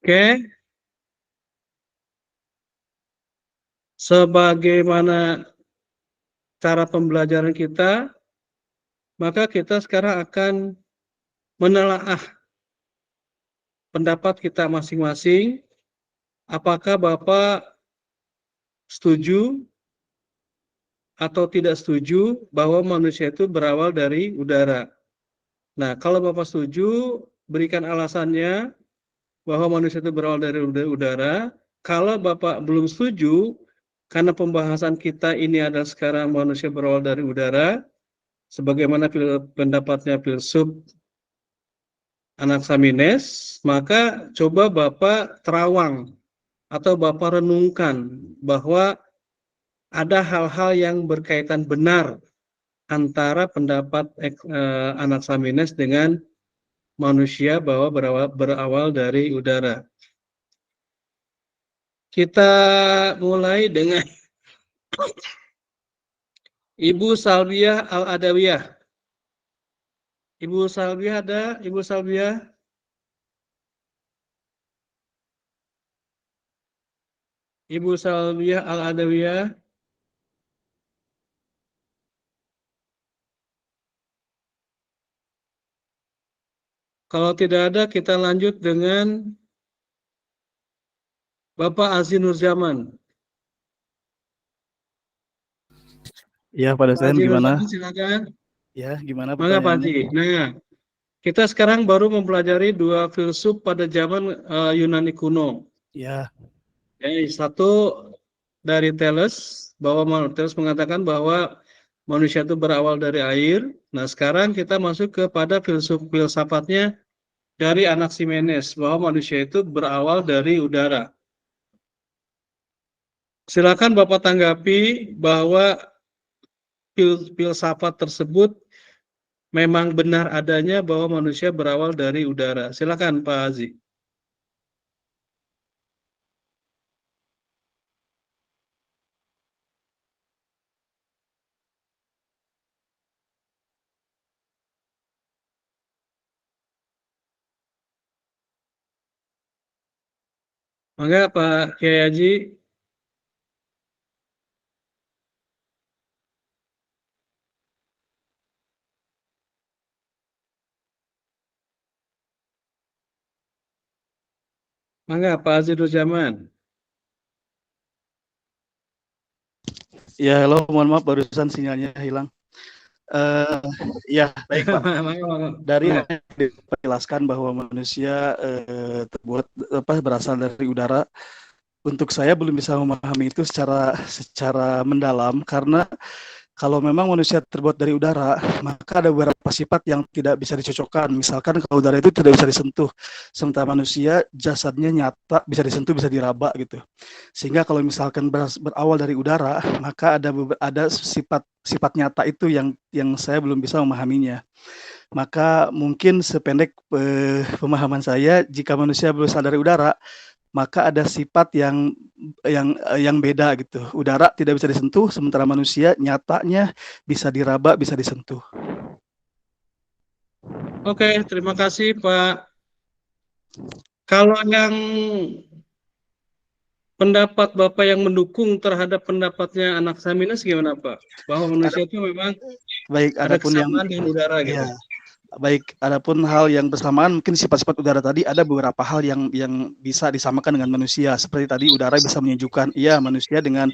Oke, sebagaimana cara pembelajaran kita, maka kita sekarang akan menelaah pendapat kita masing-masing. Apakah Bapak setuju atau tidak setuju bahwa manusia itu berawal dari udara? Nah, kalau Bapak setuju, berikan alasannya bahwa manusia itu berawal dari udara. Kalau Bapak belum setuju, karena pembahasan kita ini adalah sekarang manusia berawal dari udara, sebagaimana pendapatnya filsuf Anaximandres, maka coba Bapak terawang atau Bapak renungkan bahwa ada hal-hal yang berkaitan benar antara pendapat Anaximandres dengan manusia bahwa berawal dari udara. Kita mulai dengan Ibu Salbiah Al-Adawiyah. Ibu Salbiah ada? Ibu Salbiah? Ibu Salbiah Al-Adawiyah? Kalau tidak ada, kita lanjut dengan Bapak Azi Nurjaman. Ya, Pak dosen, Azi gimana? Nurjaman, silakan. Ya, gimana Maka Pak pertanyaannya? Azi. Nah, kita sekarang baru mempelajari dua filsuf pada zaman Yunani kuno. Ya, Satu dari Thales, bahwa Thales mengatakan bahwa manusia itu berawal dari air. Nah, sekarang kita masuk kepada filsafatnya dari Anaximenes, bahwa manusia itu berawal dari udara. Silakan Bapak tanggapi bahwa filsafat tersebut memang benar adanya bahwa manusia berawal dari udara. Silakan Pak Azi. Mangga Pak Kiai Haji. Mangga Pak Azi Nurjaman. ya, halo, mohon maaf barusan sinyalnya hilang. Ya, baik Pak. Dari yang dijelaskan bahwa manusia terbuat berasal dari udara, untuk saya belum bisa memahami itu secara mendalam karena kalau memang manusia terbuat dari udara, maka ada beberapa sifat yang tidak bisa dicocokkan. Misalkan kalau udara itu tidak bisa disentuh, sementara manusia jasadnya nyata, bisa disentuh, bisa diraba gitu. Sehingga kalau misalkan berawal dari udara, maka ada sifat nyata itu yang saya belum bisa memahaminya. Maka mungkin sependek pemahaman saya, jika manusia berasal dari udara, maka ada sifat yang beda gitu. Udara tidak bisa disentuh, sementara manusia nyatanya bisa diraba, bisa disentuh. Oke, terima kasih Pak. Kalau yang pendapat Bapak yang mendukung terhadap pendapatnya Anaximandres gimana Pak? Bahwa manusia itu memang Baik, ada adapun yang kesamaan dengan udara ya, gitu. baik, adapun hal yang bersamaan mungkin sifat-sifat udara tadi ada beberapa hal yang bisa disamakan dengan manusia. Seperti tadi udara bisa menyejukkan, iya manusia dengan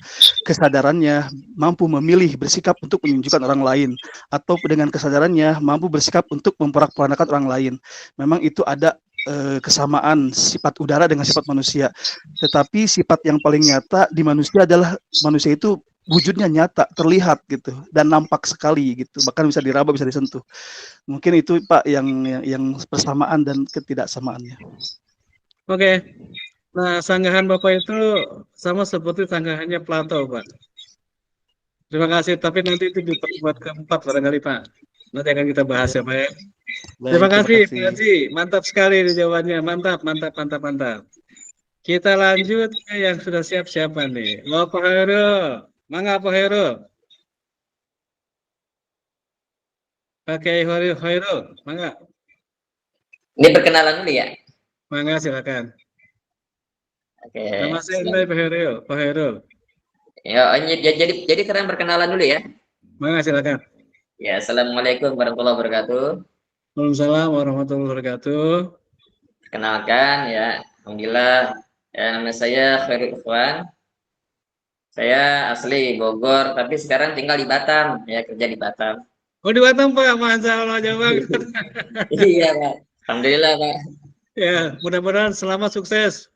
kesadarannya mampu memilih bersikap untuk menyejukkan orang lain, atau dengan kesadarannya mampu bersikap untuk memporak-porandakan orang lain. Memang itu ada kesamaan sifat udara dengan sifat manusia. Tetapi sifat yang paling nyata di manusia adalah manusia itu wujudnya nyata, terlihat gitu, dan nampak sekali gitu, bahkan bisa diraba, bisa disentuh. Mungkin itu Pak yang persamaan dan ketidaksamaannya. Oke. Nah, sanggahan Bapak itu sama seperti sanggahannya Plato, Pak. Terima kasih, tapi nanti itu di pertemuan keempat barangkali Pak. Nanti akan kita bahas ya Pak ya. Terima Baik, terima kasih Pak kasih. Haji, mantap sekali di jawabannya, mantap, mantap, mantap, mantap. Kita lanjut ke yang sudah siap siapa nih? Pak Heru, mangga Pak Heru. Pakai Heru, mangga. Ini perkenalan dulu ya. Mangga silakan. Oke. Nama saya Indra Pak Herul. Ya, jadi kalian perkenalan dulu ya. Mangga silakan. Ya, assalamualaikum warahmatullahi wabarakatuh. Waalaikumsalam warahmatullahi wabarakatuh. Kenalkan ya, alhamdulillah. Ya, nama saya Khairul Ikhwan. Saya asli Bogor, tapi sekarang tinggal di Batam. Ya, kerja di Batam. Oh di Batam Pak, Masya Allah jauh banget. Iya Pak. Alhamdulillah Pak. Ya, mudah-mudahan selamat sukses.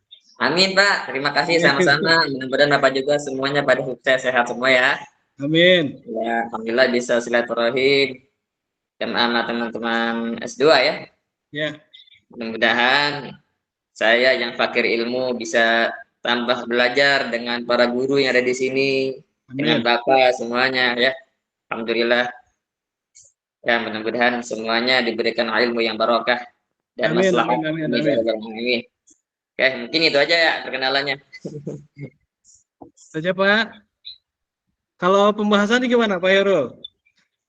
Amin Pak. Terima kasih sama-sama. Mudah-mudahan Bapak juga semuanya pada sukses, sehat semua ya. Amin. Ya, alhamdulillah bisa silaturahim sama teman-teman S2 ya. Ya. Mudah-mudahan saya yang fakir ilmu bisa tambah belajar dengan para guru yang ada di sini, dengan Amin. Bapak semuanya ya. Alhamdulillah. Ya, mudah-mudahan semuanya diberikan ilmu yang barokah dan Amin. maslahat. Amin. Amin. Amin. Amin. Oke, mungkin itu aja ya perkenalannya. Saja Pak. Kalau pembahasannya gimana Pak Herul?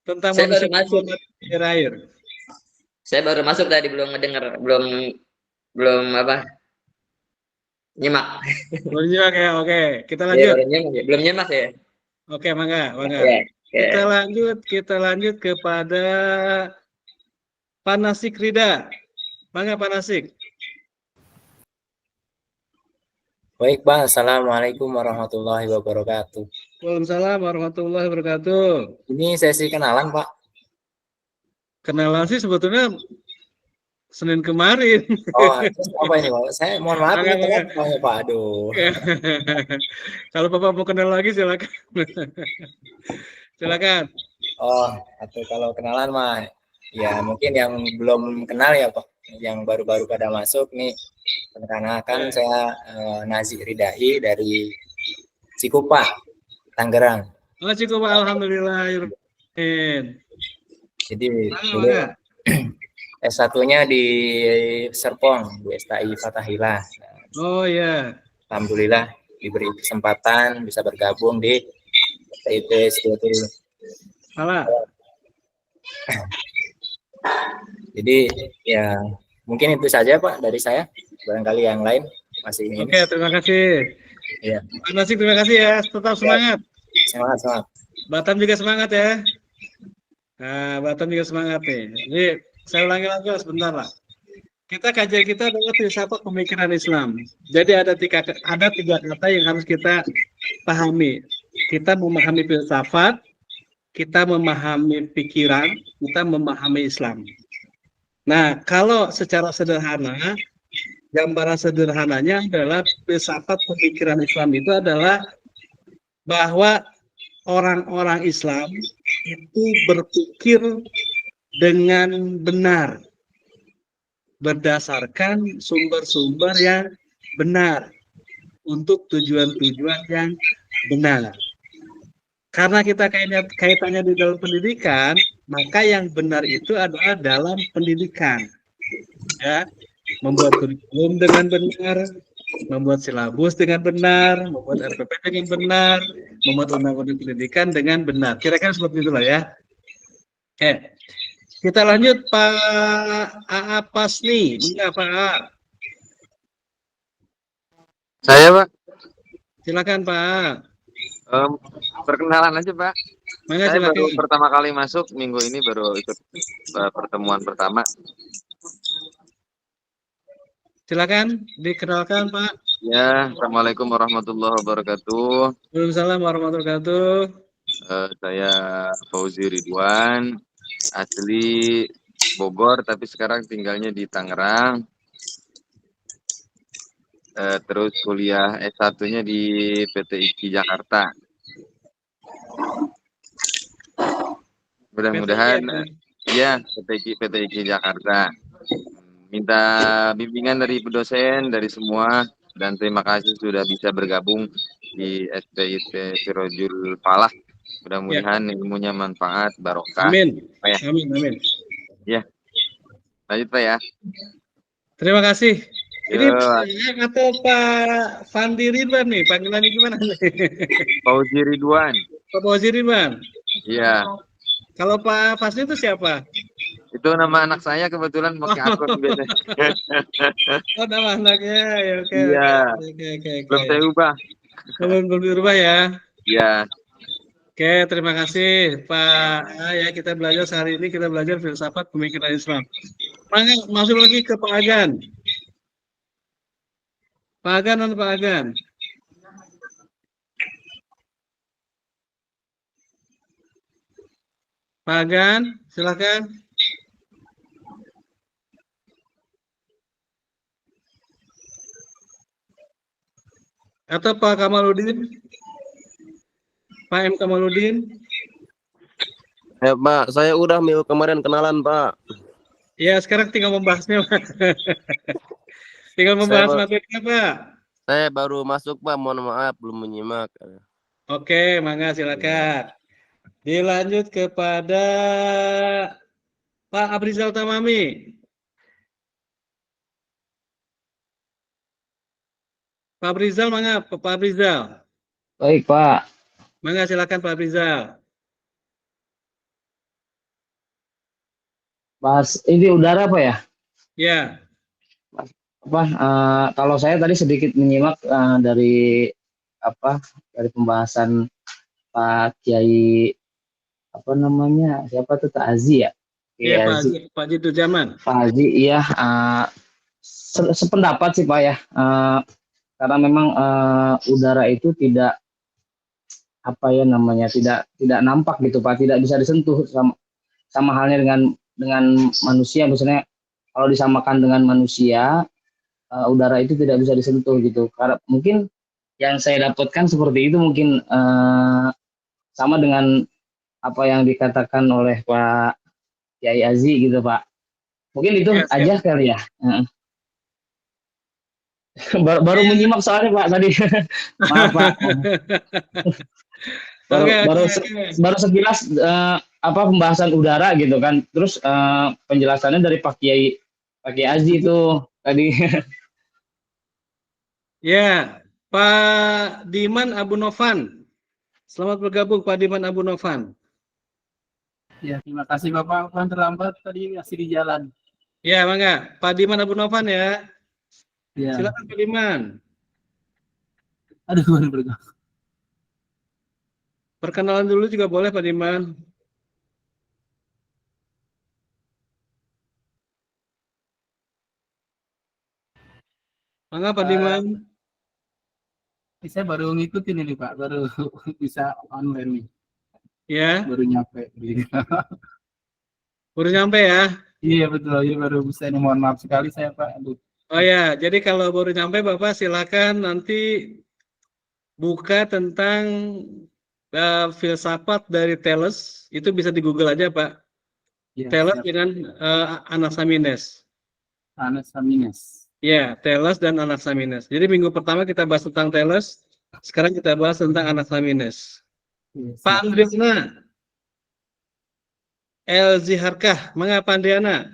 Tentang Saya manusia baru masuk. air. Saya baru masuk tadi, belum mendengar, belum apa? Nyimak. Belum nyimak ya, oke. Kita Ya, lanjut. belum nyimak ya. Oke, mangga. Ya, Kita lanjut kepada Pak Nasik Rida. Mangga Pak Nasik. Baik, Bang. Assalamualaikum warahmatullahi wabarakatuh. Waalaikumsalam warahmatullahi wabarakatuh. Ini sesi kenalan, Pak. Kenalan sih sebetulnya Senin kemarin. Oh, apa ini, Pak? Saya mohon maaf Mangga, ini telat, mangga. Pak. Aduh. Kalau Bapak mau kenal lagi silakan. Silakan. Oh, atau kalau kenalan mah ya mungkin yang belum kenal ya, Pak. Yang baru-baru pada masuk nih. Perkenalkan saya Nazi Ridai dari Cikupa, Tangerang. Oh, cukup alhamdulillah. Jadi dulu S1-nya di Serpong, di STI Fathahillah. Oh ya. Alhamdulillah diberi kesempatan bisa bergabung di STIP Studio. Salah. Jadi ya mungkin itu saja Pak dari saya. Barangkali yang lain masih ingin. Oke, terima kasih. Iya. Pak Nasik terima kasih ya. Tetap semangat. Semangat. Batam juga semangat ya. Nah, Batam juga semangat nih. Jadi saya ulangi lagi sebentar lah. Kajian kita adalah filsafat pemikiran Islam. Jadi ada tiga kata yang harus kita pahami. Kita memahami filsafat, kita memahami pikiran, kita memahami Islam. Nah, kalau secara sederhana, gambaran sederhananya adalah filsafat pemikiran Islam itu adalah bahwa orang-orang Islam itu berpikir dengan benar berdasarkan sumber-sumber yang benar untuk tujuan-tujuan yang benar. Karena kita kaitannya di dalam pendidikan, maka yang benar itu adalah dalam pendidikan. Ya, membuat kurikulum dengan benar, membuat silabus dengan benar, membuat RPP dengan benar, membuat undang-undang pendidikan dengan benar. Kira-kira seperti itulah ya. Oke. Kita lanjut Pak AA Pasni. Enggak Pak AA. Saya Pak. Silakan Pak. Perkenalan aja Pak. Mangga, Saya silakan. baru pertama kali masuk minggu ini, baru ikut pertemuan pertama. Silakan dikenalkan Pak. Ya, Assalamualaikum warahmatullahi wabarakatuh. Waalaikumsalam warahmatullahi wabarakatuh. Saya Fauzi Ridwan, asli Bogor tapi sekarang tinggalnya di Tangerang. Terus kuliah S1-nya di PT IKI Jakarta. Mudah-mudahan ya PT IKI Jakarta. Minta bimbingan dari dosen, dari semua, dan terima kasih sudah bisa bergabung di STIP Sirojul Falah. Mudah-mudahan ilmunya manfaat, barokah. Amin. Ya. Amin. Ya. Lanjut Pak ya. Terima kasih. Ini Yo. atau Pak Fandi Ridwan nih, panggilannya gimana nih? Fauzi Ridwan. Pak Fauzi Ridwan. Iya. Kalau Pak Fasli itu siapa? Itu nama anak saya kebetulan pakai akun biasanya. Oh, nama anaknya. Ya, oke, Iya, oke. belum saya ubah. Belum dirubah ya. Iya. Oke, terima kasih Pak. Ya, kita belajar hari ini, kita belajar filsafat pemikiran Islam. Masuk lagi ke Pak Agan. Pak Agan dan Pak Agan. Pak Agan, silakan. Atau Pak Kamaludin? Pak M. Kamaludin? Ya Pak, saya udah minggu kemarin kenalan Pak. Ya, sekarang tinggal membahasnya, Pak. Tinggal membahas materinya, Pak. Saya baru masuk Pak, mohon maaf belum menyimak. Oke, mangga silakan. Dilanjut kepada Pak Abrizal Tamami. Pak Abrizal, mangga Pak Abrizal. Baik Pak. Mangga silakan Pak Abrizal. Mas, ini udara apa ya? Ya. Kalau saya tadi sedikit menyimak dari pembahasan Pak Kiai siapa tuh Ta'azi ya? Iya Pak Jitu Zaman. Pak Haji, iya. Sependapat sih Pak ya. Karena memang udara itu tidak tidak nampak gitu Pak, tidak bisa disentuh sama halnya dengan manusia. Misalnya kalau disamakan dengan manusia, udara itu tidak bisa disentuh gitu. Karena mungkin yang saya dapatkan seperti itu, mungkin sama dengan apa yang dikatakan oleh Pak Kiai Azi gitu Pak. Mungkin itu aja kali ya. Baru menyimak soalnya Pak tadi. Maaf Pak. Baru sekilas pembahasan udara gitu kan. Terus penjelasannya dari Pak Kiai Azi itu tadi. Ya, Pak Diman Abu Novan. Selamat bergabung Pak Diman Abu Novan. Ya, terima kasih Bapak. Kan terlambat tadi masih di jalan. Ya, mangga. Pak Diman Abu Novan ya. Ya. Silakan Pak Diman. Aduh, baru bergabung. Perkenalan dulu juga boleh Pak Diman. Mangga Pak Diman. Saya baru ngikutin ini Pak, baru bisa online nih. Ya. Baru nyampe. Baru nyampe ya? Iya betul, ini baru bisa ini. Mohon maaf sekali saya Pak. Aduh. Oh ya, jadi kalau baru nyampe Bapak silakan nanti buka tentang filsafat dari Thales, itu bisa di Google aja Pak. Ya, Thales dengan Anaximandres. Anaximandres. Ya, Thales dan Anaximandres. Jadi minggu pertama kita bahas tentang Thales, sekarang kita bahas tentang Anaximandres. Ya, Pak Andriana, Elziharkah, mengapa Andriana?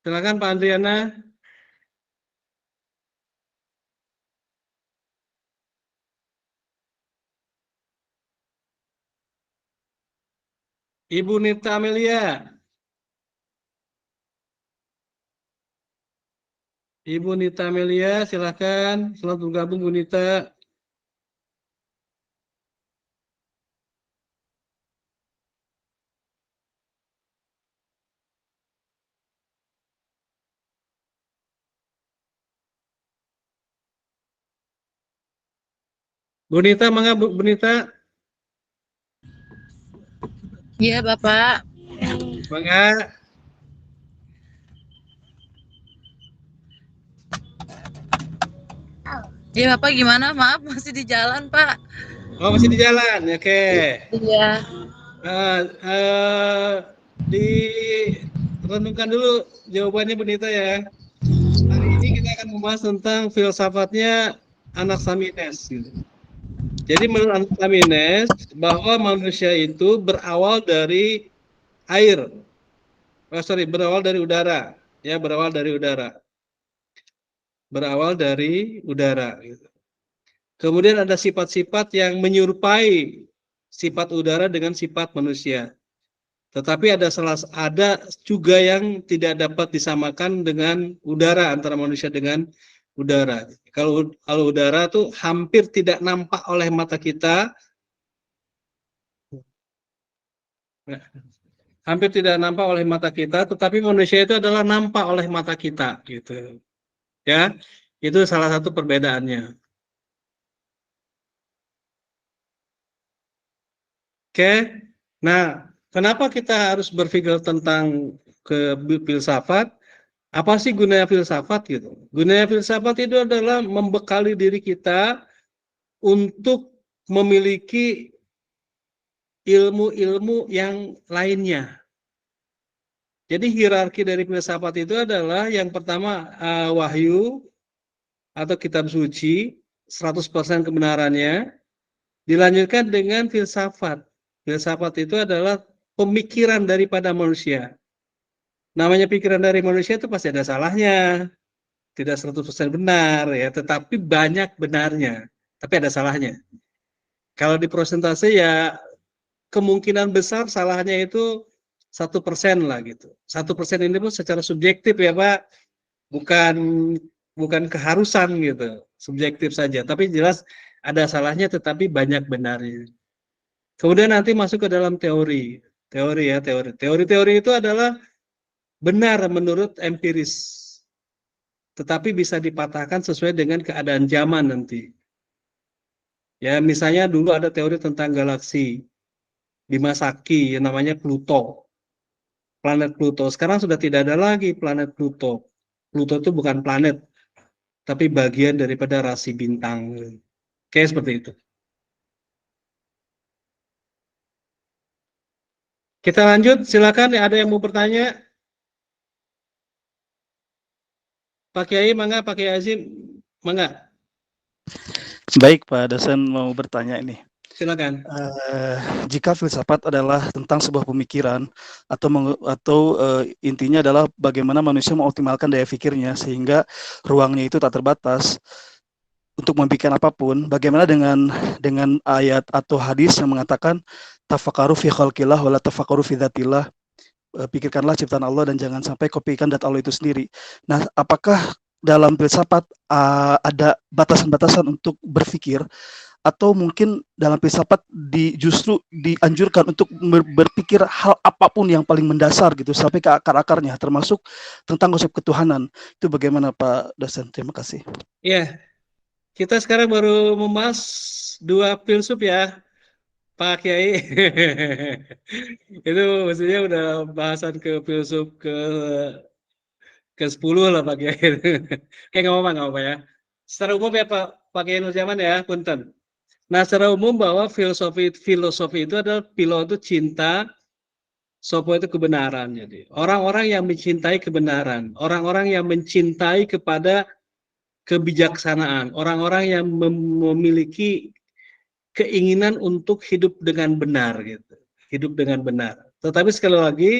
Silakan Pak Andriana. Ibu Nita Amelia. Ibu Nita Amelia, silakan. Selamat bergabung Bu Nita. Bu Nita, mangga Bu Nita. Iya, Bapak. Mangga. Iya, Bapak gimana? Maaf, masih di jalan, Pak. Oh, masih di jalan. Oke. Iya. Direnungkan dulu jawabannya Bu Nita ya. Hari ini kita akan membahas tentang filsafatnya Anaximandres. Jadi menurut Anaximandres bahwa manusia itu berawal dari air. berawal dari udara, ya, berawal dari udara. Berawal dari udara gitu. Kemudian ada sifat-sifat yang menyerupai sifat udara dengan sifat manusia. Tetapi ada juga yang tidak dapat disamakan dengan udara, antara manusia dengan udara. Kalau udara tuh hampir tidak nampak oleh mata kita. Hampir tidak nampak oleh mata kita, tetapi manusia itu adalah nampak oleh mata kita gitu. Ya. Itu salah satu perbedaannya. Oke. Nah, kenapa kita harus berpikir tentang filsafat? Apa sih gunanya filsafat gitu? Gunanya filsafat itu adalah membekali diri kita untuk memiliki ilmu-ilmu yang lainnya. Jadi hierarki dari filsafat itu adalah yang pertama wahyu atau kitab suci 100% kebenarannya, dilanjutkan dengan filsafat. Filsafat itu adalah pemikiran daripada manusia. Namanya pikiran dari manusia itu pasti ada salahnya. Tidak 100% benar ya, tetapi banyak benarnya. Tapi ada salahnya. Kalau di persentase ya kemungkinan besar salahnya itu 1% lah gitu. 1% ini pun secara subjektif ya Pak, bukan keharusan gitu, subjektif saja. Tapi jelas ada salahnya, tetapi banyak benarnya. Kemudian nanti masuk ke dalam teori. Teori itu adalah benar menurut empiris, tetapi bisa dipatahkan sesuai dengan keadaan zaman nanti. Ya, misalnya dulu ada teori tentang galaksi Bima Sakti yang namanya Pluto. Planet Pluto. Sekarang sudah tidak ada lagi planet Pluto. Pluto itu bukan planet, tapi bagian daripada rasi bintang. Kayak seperti itu. Kita lanjut, silakan ada yang mau bertanya. Pak Kiai, mangga, Pak Kiai Azim, mangga. Baik, Pak dosen mau bertanya ini. Silakan. Jika filsafat adalah tentang sebuah pemikiran atau intinya adalah bagaimana manusia mengoptimalkan daya pikirnya sehingga ruangnya itu tak terbatas untuk memikirkan apapun, bagaimana dengan ayat atau hadis yang mengatakan tafakaru fi khalqillah wala tafakaru fi dzatillah, pikirkanlah ciptaan Allah dan jangan sampai kau pikirkan zat Allah itu sendiri. Nah, apakah dalam filsafat ada batasan-batasan untuk berpikir, atau mungkin dalam filsafat justru dianjurkan untuk berpikir hal apapun yang paling mendasar gitu sampai ke akar-akarnya, termasuk tentang konsep ketuhanan? Itu bagaimana Pak dosen? Terima kasih. Iya, kita sekarang baru membahas 2 filsuf ya, Pak Kiai. Itu maksudnya udah bahasan ke filsuf ke 10 lah Pak Kiai. Kayak nggak apa-apa ya. Secara umum ya Pak Kiai Nurjaman ya, punten. Nah, secara umum bahwa filosofi itu adalah philo itu cinta, sopo itu kebenaran. Jadi orang-orang yang mencintai kebenaran, orang-orang yang mencintai kepada kebijaksanaan, orang-orang yang memiliki keinginan untuk hidup dengan benar gitu, hidup dengan benar. Tetapi sekali lagi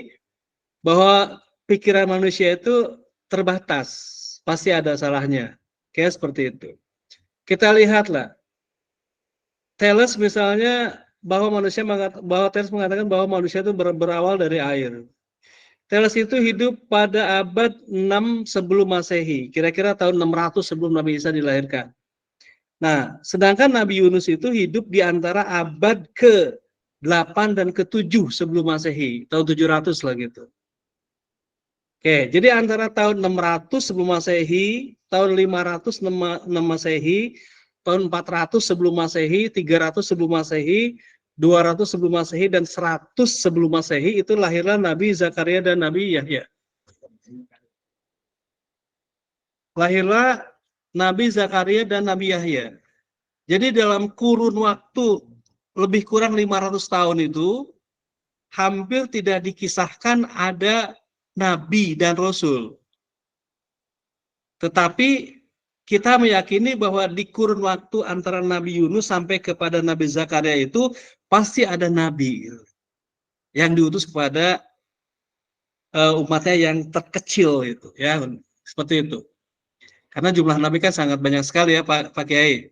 bahwa pikiran manusia itu terbatas, pasti ada salahnya, kayak seperti itu. Kita lihatlah. Thales misalnya bahwa Thales mengatakan bahwa manusia itu berawal dari air. Thales itu hidup pada abad 6 sebelum Masehi, kira-kira tahun 600 sebelum Nabi Isa dilahirkan. Nah, sedangkan Nabi Yunus itu hidup di antara abad ke-8 dan ke-7 sebelum Masehi, tahun 700 lah gitu. Oke, jadi antara tahun 600 sebelum Masehi, tahun 500 Masehi, tahun 400 sebelum Masehi, 300 sebelum Masehi, 200 sebelum Masehi, dan 100 sebelum Masehi itu lahirlah Nabi Zakaria dan Nabi Yahya. Lahirlah Nabi Zakaria dan Nabi Yahya. Jadi dalam kurun waktu lebih kurang 500 tahun itu hampir tidak dikisahkan ada Nabi dan Rasul. Tetapi kita meyakini bahwa di kurun waktu antara Nabi Yunus sampai kepada Nabi Zakaria itu pasti ada Nabi yang diutus kepada umatnya yang terkecil itu, ya seperti itu. Karena jumlah nabi kan sangat banyak sekali ya Pak Kiai.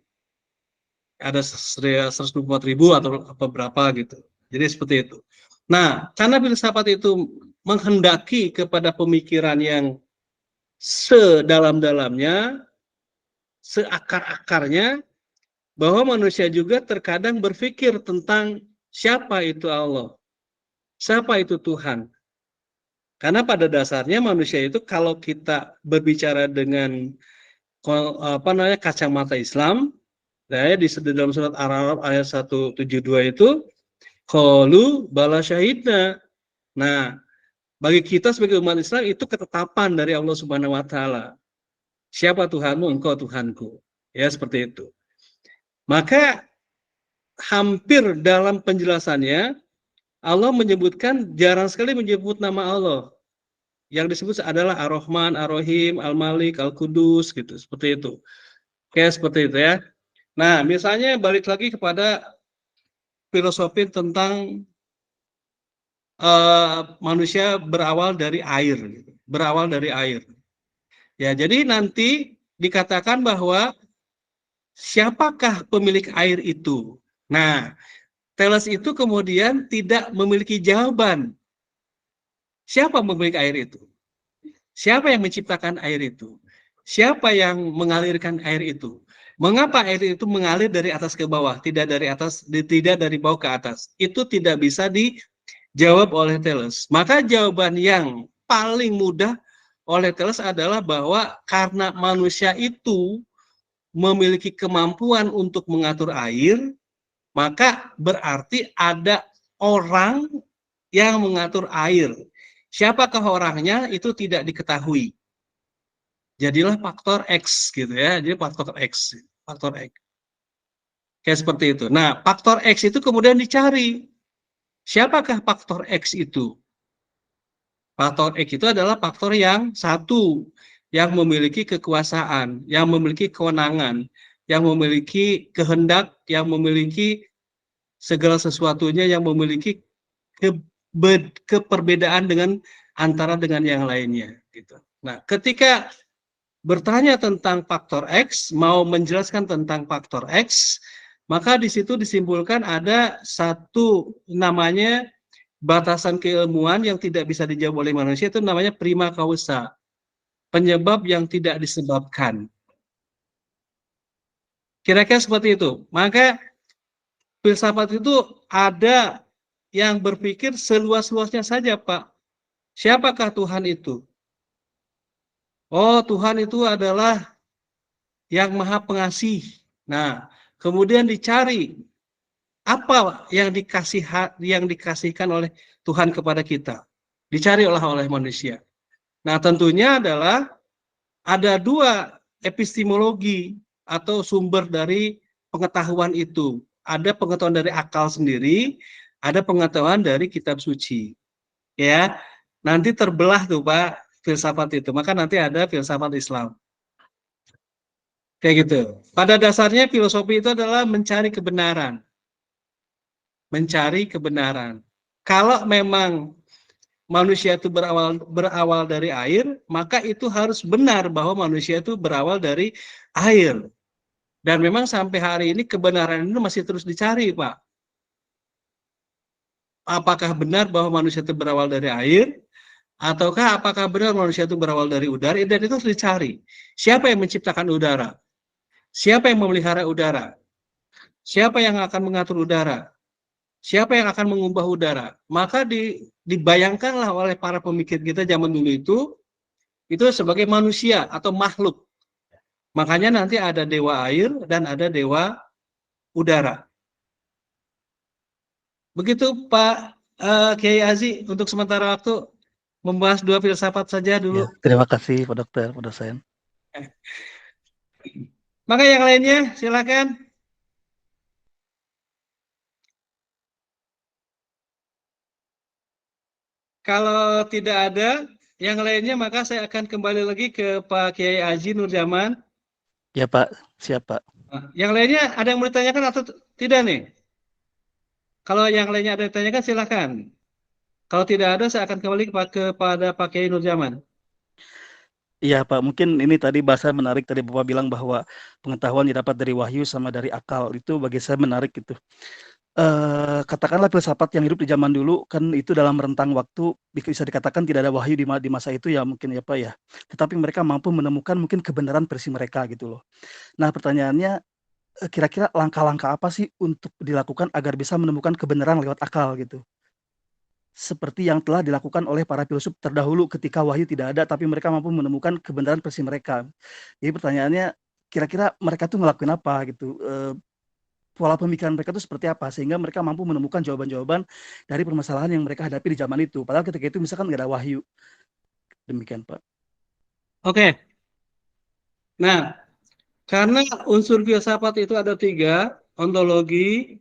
Ada 124.000 atau apa berapa gitu. Jadi seperti itu. Nah, karena filsafat itu menghendaki kepada pemikiran yang sedalam-dalamnya, seakar-akarnya, bahwa manusia juga terkadang berpikir tentang siapa itu Allah, siapa itu Tuhan. Karena pada dasarnya manusia itu kalau kita berbicara dengan kacamata Islam, ya, di dalam surat Ar-Ra'd ayat 172 itu, qalu bala syahidna. Nah, bagi kita sebagai umat Islam itu ketetapan dari Allah Subhanahu wa taala. Siapa Tuhanmu? Engkau Tuhanku. Ya, seperti itu. Maka hampir dalam penjelasannya Allah menyebutkan, jarang sekali menyebut nama Allah. Yang disebut adalah Ar-Rahman, Ar-Rahim, Al-Malik, Al-Qudus gitu, seperti itu. Kayak seperti itu ya. Nah, misalnya balik lagi kepada filosofi tentang manusia berawal dari air, berawal dari air. Ya, jadi nanti dikatakan bahwa siapakah pemilik air itu? Nah, Thales itu kemudian tidak memiliki jawaban. Siapa pemilik air itu? Siapa yang menciptakan air itu? Siapa yang mengalirkan air itu? Mengapa air itu mengalir dari atas ke bawah, tidak dari bawah ke atas? Itu tidak bisa dijawab oleh Thales. Maka jawaban yang paling mudah oleh Thales adalah bahwa karena manusia itu memiliki kemampuan untuk mengatur air, maka berarti ada orang yang mengatur air. Siapakah orangnya itu tidak diketahui. Jadilah faktor X gitu ya. Jadi faktor X. Kayak seperti itu. Nah, faktor X itu kemudian dicari. Siapakah faktor X itu? Faktor X itu adalah faktor yang satu, yang memiliki kekuasaan, yang memiliki kewenangan, yang memiliki kehendak, yang memiliki segala sesuatunya, yang memiliki keperbedaan antara dengan yang lainnya gitu. Nah, ketika bertanya tentang faktor X, mau menjelaskan tentang faktor X, maka di situ disimpulkan ada satu namanya batasan keilmuan yang tidak bisa dijawab oleh manusia, itu namanya prima causa, penyebab yang tidak disebabkan. Kira-kira seperti itu. Maka filsafat itu ada yang berpikir seluas-luasnya saja, Pak. Siapakah Tuhan itu? Oh, Tuhan itu adalah yang Maha Pengasih. Nah, kemudian dicari apa yang dikasihkan oleh Tuhan kepada kita. Dicari oleh manusia. Nah, tentunya adalah ada dua epistemologi atau sumber dari pengetahuan itu. Ada pengetahuan dari akal sendiri, ada pengetahuan dari kitab suci. Ya, nanti terbelah tuh Pak filsafat itu. Maka nanti ada filsafat Islam. Kayak gitu. Pada dasarnya filosofi itu adalah mencari kebenaran. Mencari kebenaran. Kalau memang manusia itu berawal dari air, maka itu harus benar bahwa manusia itu berawal dari air. Dan memang sampai hari ini kebenaran itu masih terus dicari, Pak. Apakah benar bahwa manusia itu berawal dari air? Ataukah apakah benar manusia itu berawal dari udara? Dan itu harus dicari. Siapa yang menciptakan udara? Siapa yang memelihara udara? Siapa yang akan mengatur udara? Siapa yang akan mengubah udara? Maka dibayangkanlah oleh para pemikir kita zaman dulu itu sebagai manusia atau makhluk. Makanya nanti ada dewa air dan ada dewa udara. Begitu Pak Kiai Azi, untuk sementara waktu membahas dua filsafat saja dulu. Ya, terima kasih Pak Dokter, Pak dosen. Maka yang lainnya silakan. Kalau tidak ada yang lainnya, maka saya akan kembali lagi ke Pak Kiai Aji Nurjaman. Ya Pak, siap Pak. Yang lainnya ada yang mau ditanyakan atau tidak nih? Kalau yang lainnya ada yang ditanyakan, silakan. Kalau tidak ada, saya akan kembali kepada Pak Kiai Nurjaman. Iya Pak, mungkin ini tadi bahasa menarik tadi Bapak bilang bahwa pengetahuan didapat dari wahyu sama dari akal, itu bagi saya menarik gitu. Katakanlah filsafat yang hidup di zaman dulu kan itu dalam rentang waktu bisa dikatakan tidak ada wahyu di masa itu ya mungkin ya Pak ya. Tetapi mereka mampu menemukan mungkin kebenaran versi mereka gitu loh. Nah pertanyaannya, kira-kira langkah-langkah apa sih untuk dilakukan agar bisa menemukan kebenaran lewat akal gitu? Seperti yang telah dilakukan oleh para filsuf terdahulu ketika wahyu tidak ada, tapi mereka mampu menemukan kebenaran versi mereka. Jadi pertanyaannya, kira-kira mereka tuh ngelakuin apa gitu? Pola pemikiran mereka itu seperti apa sehingga mereka mampu menemukan jawaban-jawaban dari permasalahan yang mereka hadapi di zaman itu. Padahal ketika itu misalkan nggak ada wahyu. Demikian Pak. Oke. Nah, karena unsur filsafat itu ada 3, ontologi,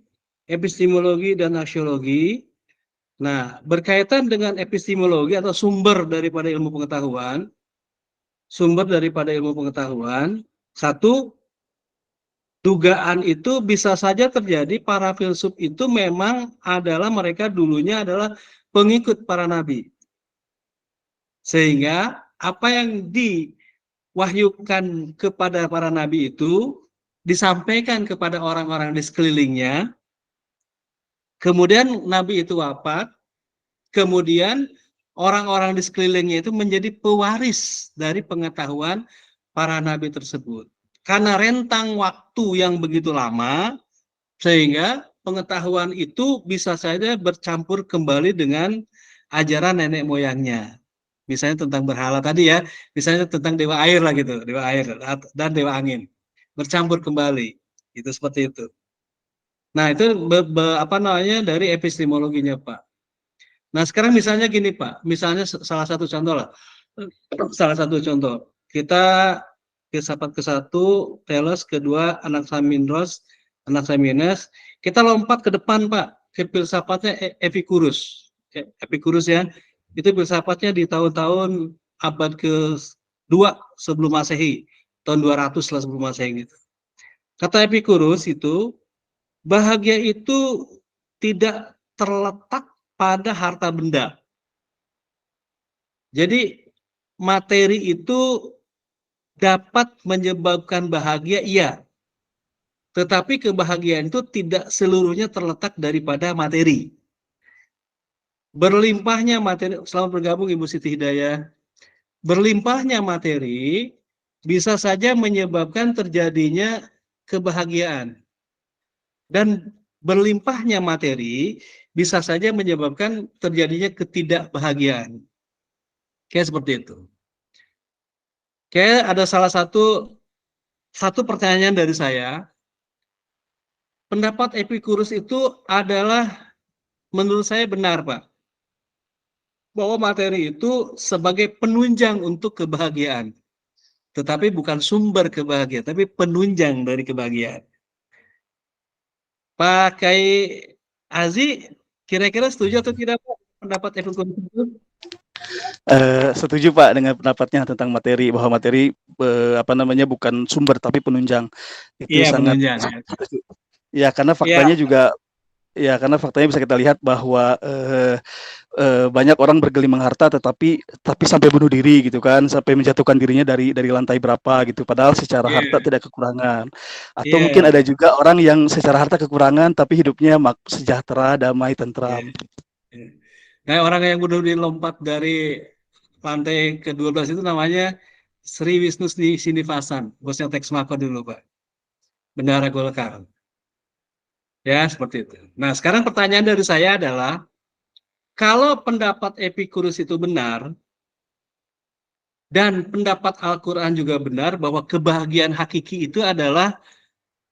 epistemologi, dan aksiologi. Nah, berkaitan dengan epistemologi atau sumber daripada ilmu pengetahuan, satu, dugaan itu bisa saja terjadi para filsuf itu memang adalah mereka dulunya adalah pengikut para nabi. Sehingga apa yang diwahyukan kepada para nabi itu disampaikan kepada orang-orang di sekelilingnya. Kemudian nabi itu wafat, kemudian orang-orang di sekelilingnya itu menjadi pewaris dari pengetahuan para nabi tersebut. Karena rentang waktu yang begitu lama, sehingga pengetahuan itu bisa saja bercampur kembali dengan ajaran nenek moyangnya. Misalnya tentang berhala tadi ya, misalnya tentang dewa air lah gitu, dewa air dan dewa angin. Bercampur kembali, itu seperti itu. Nah, itu apa namanya dari epistemologinya, Pak. Nah, sekarang misalnya gini, Pak. Misalnya salah satu contoh lah. Salah satu contoh. Kita filsafat ke-1, Thales, kedua Anaximandros, Anaximenes. Kita lompat ke depan, Pak, ke filsafatnya Epicurus. Epicurus ya. Itu filsafatnya di tahun-tahun abad ke-2 sebelum Masehi. Tahun 200 lah sebelum Masehi gitu. Kata Epicurus itu, bahagia itu tidak terletak pada harta benda. Jadi materi itu dapat menyebabkan bahagia, iya. Tetapi kebahagiaan itu tidak seluruhnya terletak daripada materi. Berlimpahnya materi, selamat bergabung Ibu Siti Hidayah. Berlimpahnya materi bisa saja menyebabkan terjadinya kebahagiaan. Dan berlimpahnya materi bisa saja menyebabkan terjadinya ketidakbahagiaan. Kayak seperti itu. Kayak ada salah satu pertanyaan dari saya. Pendapat Epicurus itu adalah menurut saya benar, Pak. Bahwa materi itu sebagai penunjang untuk kebahagiaan. Tetapi bukan sumber kebahagiaan, tapi penunjang dari kebahagiaan. Pak Kai Azi, kira-kira setuju atau tidak Pak pendapat Epicurus itu? Setuju Pak dengan pendapatnya tentang materi, bahwa materi bukan sumber tapi penunjang. Itu Iya, sangat penunjang. Ya, karena faktanya juga karena faktanya bisa kita lihat bahwa banyak orang bergelimang harta tapi sampai bunuh diri gitu kan, sampai menjatuhkan dirinya dari lantai berapa gitu, padahal secara harta tidak kekurangan. Atau mungkin ada juga orang yang secara harta kekurangan tapi hidupnya sejahtera, damai, tentram. Nah, orang yang bunuh diri lompat dari lantai ke-12 itu namanya Sri Wisnu Sinivasan, bosnya Texmaco dulu, Pak. Bendahara Golkar. Ya, seperti itu. Nah, sekarang pertanyaan dari saya adalah, kalau pendapat Epicurus itu benar, dan pendapat Al-Quran juga benar, bahwa kebahagiaan hakiki itu adalah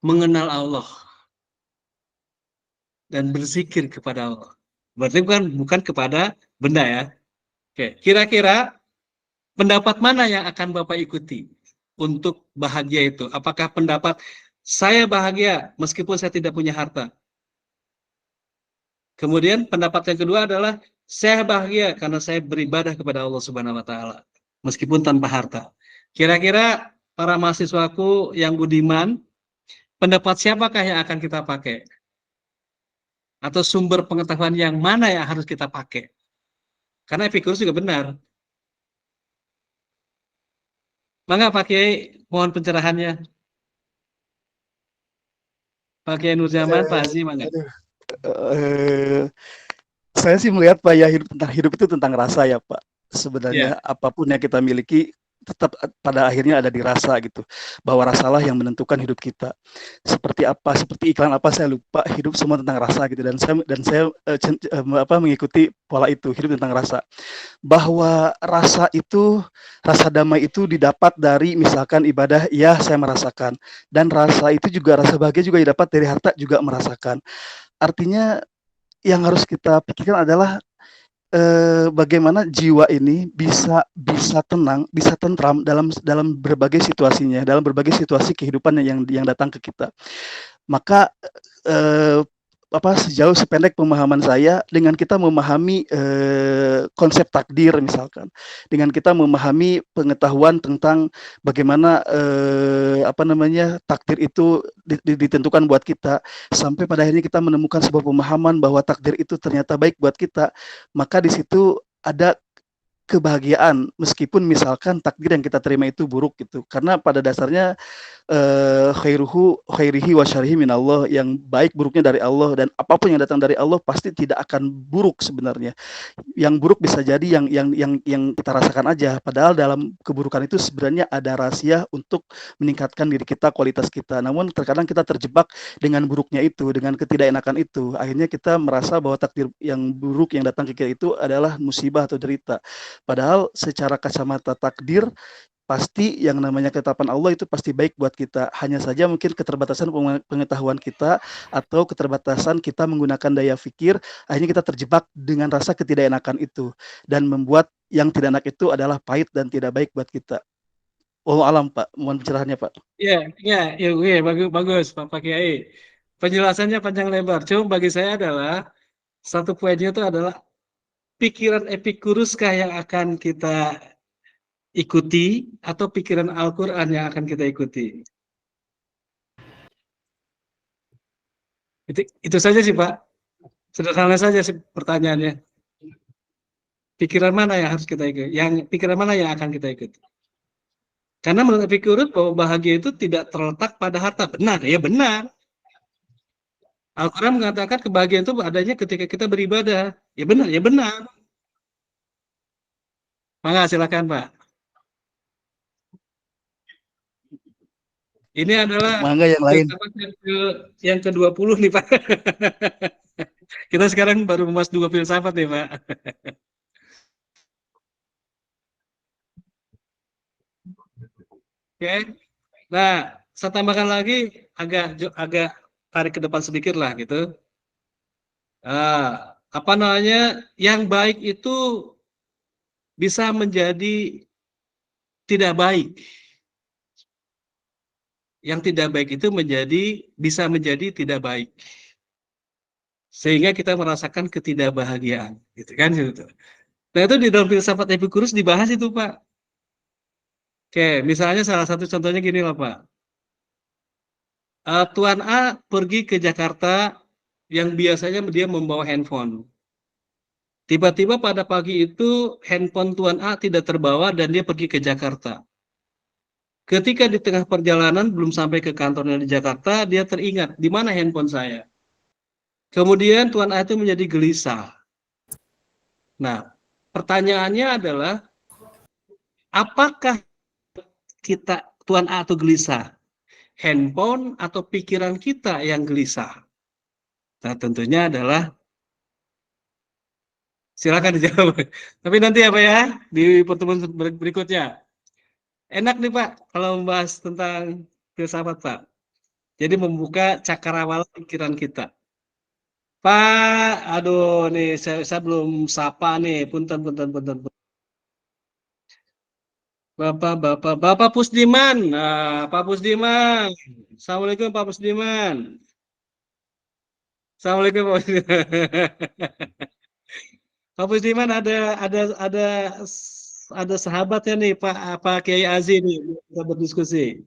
mengenal Allah dan berzikir kepada Allah. Berarti bukan kepada benda ya. Oke, kira-kira pendapat mana yang akan Bapak ikuti untuk bahagia itu? Apakah pendapat saya bahagia meskipun saya tidak punya harta? Kemudian pendapat yang kedua adalah saya bahagia karena saya beribadah kepada Allah Subhanahu wa taala meskipun tanpa harta. Kira-kira para mahasiswaku yang budiman, pendapat siapakah yang akan kita pakai? Atau sumber pengetahuan yang mana yang harus kita pakai? Karena Epicurus juga benar. Mangga Pak Kiai, mohon pencerahannya. Pak Kiai Nurjaman, Pak Aziz, mangga. Eh, saya sih melihat Pak ya, hidup itu tentang rasa ya Pak. Sebenarnya Ya. apapun yang kita miliki tetap pada akhirnya ada di rasa gitu. Bahwa rasalah yang menentukan hidup kita. Seperti apa, seperti iklan apa saya lupa, hidup semua tentang rasa gitu. Dan saya mengikuti pola itu, hidup tentang rasa. Bahwa rasa damai itu didapat dari misalkan ibadah, ya saya merasakan. Dan rasa itu juga, rasa bahagia juga didapat dari harta, juga merasakan. Artinya yang harus kita pikirkan adalah bagaimana jiwa ini bisa tenang, bisa tentram dalam berbagai situasinya, dalam berbagai situasi kehidupan yang datang ke kita. Maka sejauh sependek pemahaman saya, dengan kita memahami konsep takdir misalkan, dengan kita memahami pengetahuan tentang bagaimana takdir itu ditentukan buat kita, sampai pada akhirnya kita menemukan sebuah pemahaman bahwa takdir itu ternyata baik buat kita, maka di situ ada kebahagiaan meskipun misalkan takdir yang kita terima itu buruk gitu, karena pada dasarnya khairihi wa syarihi minallah, yang baik buruknya dari Allah, dan apapun yang datang dari Allah pasti tidak akan buruk sebenarnya. Yang buruk bisa jadi yang kita rasakan aja, padahal dalam keburukan itu sebenarnya ada rahasia untuk meningkatkan diri kita, kualitas kita. Namun terkadang kita terjebak dengan buruknya itu, dengan ketidakenakan itu, akhirnya kita merasa bahwa takdir yang buruk yang datang ke kita itu adalah musibah atau derita. Padahal secara kacamata takdir, pasti yang namanya ketetapan Allah itu pasti baik buat kita. Hanya saja mungkin keterbatasan pengetahuan kita atau keterbatasan kita menggunakan daya pikir, akhirnya kita terjebak dengan rasa ketidakenakan itu dan membuat yang tidak enak itu adalah pahit dan tidak baik buat kita. Wallahu alam Pak, mohon pencerahannya Pak. Ya, bagus Pak Kiai. Penjelasannya panjang lebar. Cuma bagi saya adalah satu poinnya itu adalah pikiran Epicurus yang akan kita ikuti atau pikiran Al-Quran yang akan kita ikuti. Itu saja sih Pak. Sederhana saja sih pertanyaannya. Pikiran mana yang harus kita ikuti? Pikiran mana yang akan kita ikuti? Karena menurut Epicurus bahwa bahagia itu tidak terletak pada harta. Benar, ya benar. Al-Quran mengatakan kebahagiaan itu adanya ketika kita beribadah. Ya benar, ya benar. Mangga silakan Pak. Ini adalah mangga yang lain. Yang ke-20 nih Pak. Kita sekarang baru membahas 2 filsafat nih Pak. Oke. Nah, saya tambahkan lagi agak tarik ke depan sedikit lah gitu. Yang baik itu bisa menjadi tidak baik. Yang tidak baik itu bisa menjadi tidak baik. Sehingga kita merasakan ketidakbahagiaan, gitu kan gitu. Nah, itu di dalam filsafat Epicurus dibahas itu, Pak. Oke, misalnya salah satu contohnya gini lah, Pak. Tuan A pergi ke Jakarta yang biasanya dia membawa handphone. Tiba-tiba pada pagi itu handphone Tuan A tidak terbawa dan dia pergi ke Jakarta. Ketika di tengah perjalanan belum sampai ke kantornya di Jakarta, dia teringat, di mana handphone saya? Kemudian Tuan A itu menjadi gelisah. Nah, pertanyaannya adalah, apakah Tuan A itu gelisah? Handphone atau pikiran kita yang gelisah? Nah, tentunya adalah, silakan dijawab. Tapi nanti apa ya, di pertemuan berikutnya. Enak nih Pak, kalau membahas tentang filsafat Pak. Jadi membuka cakrawala pikiran kita. Pak, aduh nih, saya belum sapa nih, punten. Bapak Pusdiman. Nah, Pak Pusdiman. Assalamualaikum Pak Pusdiman. Assalamualaikum Pak Pusdiman. Pak Pusdiman ada sahabatnya nih Pak Kiai Aziz nih, kita berdiskusi.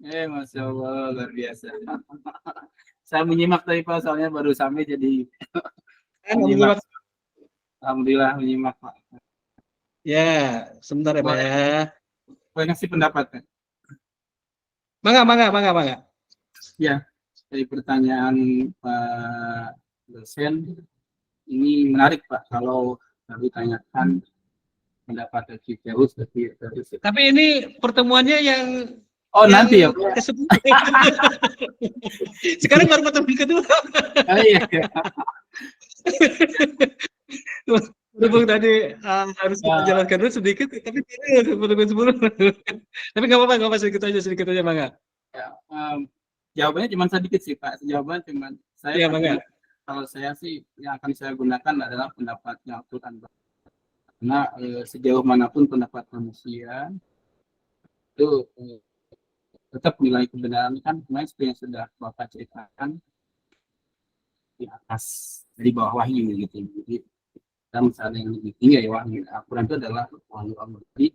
Masya Allah, luar biasa. Saya menyimak tadi Pak, soalnya baru sampai jadi menyimak. Alhamdulillah menyimak Pak. Ya, sebentar ya Pak ya. Boleh ngasih pendapat kan? Mangga. Ya, dari pertanyaan Pak dosen ini menarik Pak kalau ditanyakan pendapat dari Firdaus dari Tapi ini pertemuannya yang nanti ya Pak. ke-10. Sekarang baru pertemuan kedua. Iya. Berhubung tadi harus kita jelaskan dulu sedikit, tapi ini pertemuan sebelum. Tapi nggak apa-apa, sedikit aja Mangga. Ya, jawabannya cuma sedikit sih Pak. Jawaban cuma saya kalau saya sih yang akan saya gunakan adalah pendapatnya Al-Quran. Karena sejauh manapun pendapat manusia itu tetap nilai kebenaran kan kemarin seperti yang sudah Bapak ceritakan di atas dari bawah wahyu gitu. Jadi kita misalnya yang lebih tinggi ya wahyu. Al-Quran itu adalah wahyu Allah. Jadi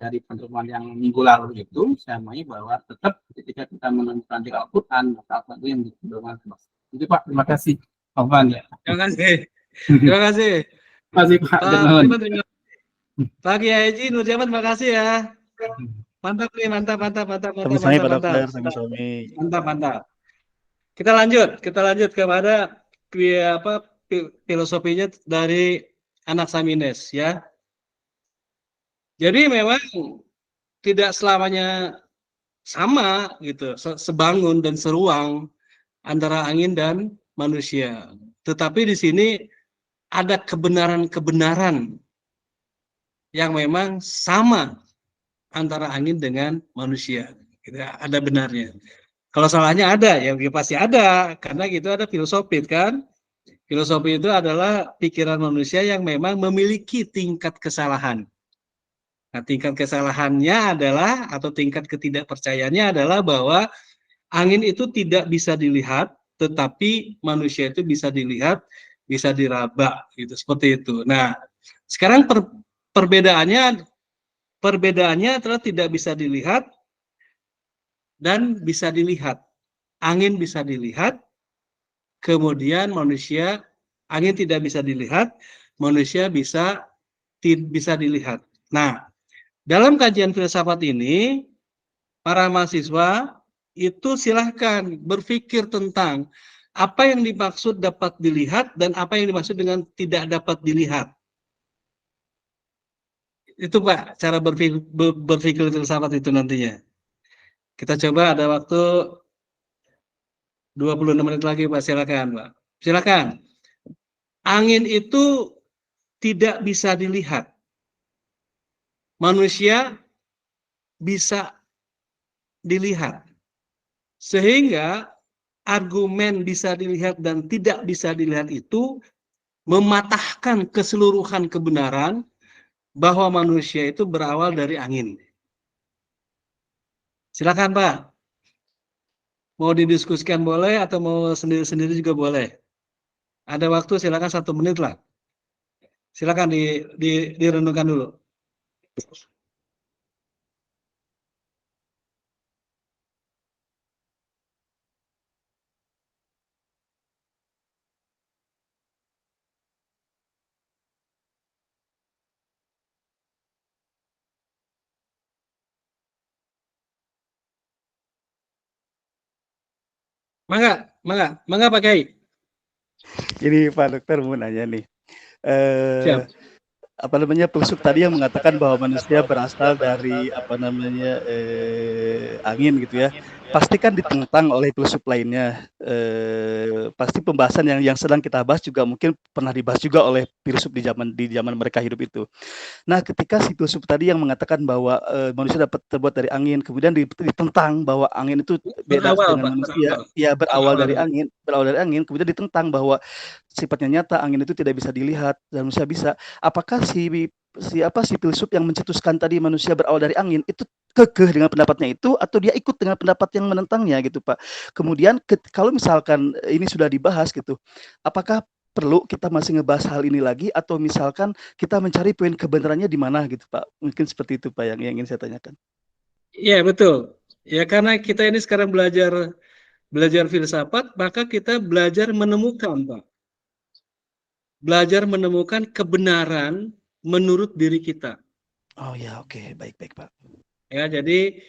dari pertemuan yang minggu lalu itu saya mau bahwa tetap ketika kita menemukan di Al-Quran maka Al-Quran itu yang dipedoman. Jadi Pak, terima kasih. Alvan ya. Terima kasih. Terima kasih Pak. Pak Kiai Haji Nur Jaman, terima kasih ya. Mantap. Mantap. Kita lanjut kepada filosofinya dari anak Samines ya. Jadi memang tidak selamanya sama gitu, sebangun dan seruang antara angin dan manusia. Tetapi di sini ada kebenaran-kebenaran yang memang sama antara angin dengan manusia. Ada benarnya. Kalau salahnya ada, ya pasti ada, karena itu ada filosofi kan. Filosofi itu adalah pikiran manusia yang memang memiliki tingkat kesalahan. Nah, tingkat kesalahannya adalah, atau tingkat ketidakpercayaannya adalah bahwa angin itu tidak bisa dilihat, tetapi manusia itu bisa dilihat, bisa diraba, gitu, seperti itu. Nah, sekarang perbedaannya adalah tidak bisa dilihat dan bisa dilihat. Angin bisa dilihat, kemudian angin tidak bisa dilihat, manusia bisa dilihat. Nah, dalam kajian filsafat ini, para mahasiswa itu silahkan berpikir tentang apa yang dimaksud dapat dilihat dan apa yang dimaksud dengan tidak dapat dilihat. Itu Pak, cara berpikir filsafat itu nantinya. Kita coba, ada waktu 26 menit lagi Pak, silakan Pak. Silakan. Angin itu tidak bisa dilihat. Manusia bisa dilihat. Sehingga argumen bisa dilihat dan tidak bisa dilihat itu mematahkan keseluruhan kebenaran bahwa manusia itu berawal dari angin. Silakan Pak. Mau didiskusikan boleh atau mau sendiri-sendiri juga boleh. Ada waktu, silakan 1 menit lah. Silakan direnungkan dulu. Mangga Pak Kiai. Ini Pak Dokter mau nanya nih. Siap. Filsuf tadi yang mengatakan bahwa manusia berasal dari angin gitu ya, pasti kan ditentang oleh filsuf lainnya. Pasti pembahasan yang sedang kita bahas juga mungkin pernah dibahas juga oleh filsuf di zaman mereka hidup itu. Nah, ketika si filsuf tadi yang mengatakan bahwa manusia dapat terbuat dari angin, kemudian ditentang bahwa angin itu beda dengan manusia, ya berawal dari angin, kemudian ditentang bahwa sifatnya nyata, angin itu tidak bisa dilihat dan manusia bisa. Apakah si filsuf yang mencetuskan tadi manusia berawal dari angin itu kekeh dengan pendapatnya itu, atau dia ikut dengan pendapat yang menentangnya gitu Pak? Kemudian kalau misalkan ini sudah dibahas gitu, apakah perlu kita masih ngebahas hal ini lagi, atau misalkan kita mencari poin kebenarannya di mana gitu Pak? Mungkin seperti itu Pak yang ingin saya tanyakan. Iya betul. Ya karena kita ini sekarang belajar filsafat, maka kita belajar menemukan Pak. belajar menemukan kebenaran menurut diri kita. Oh ya, oke, baik-baik Pak. Ya, jadi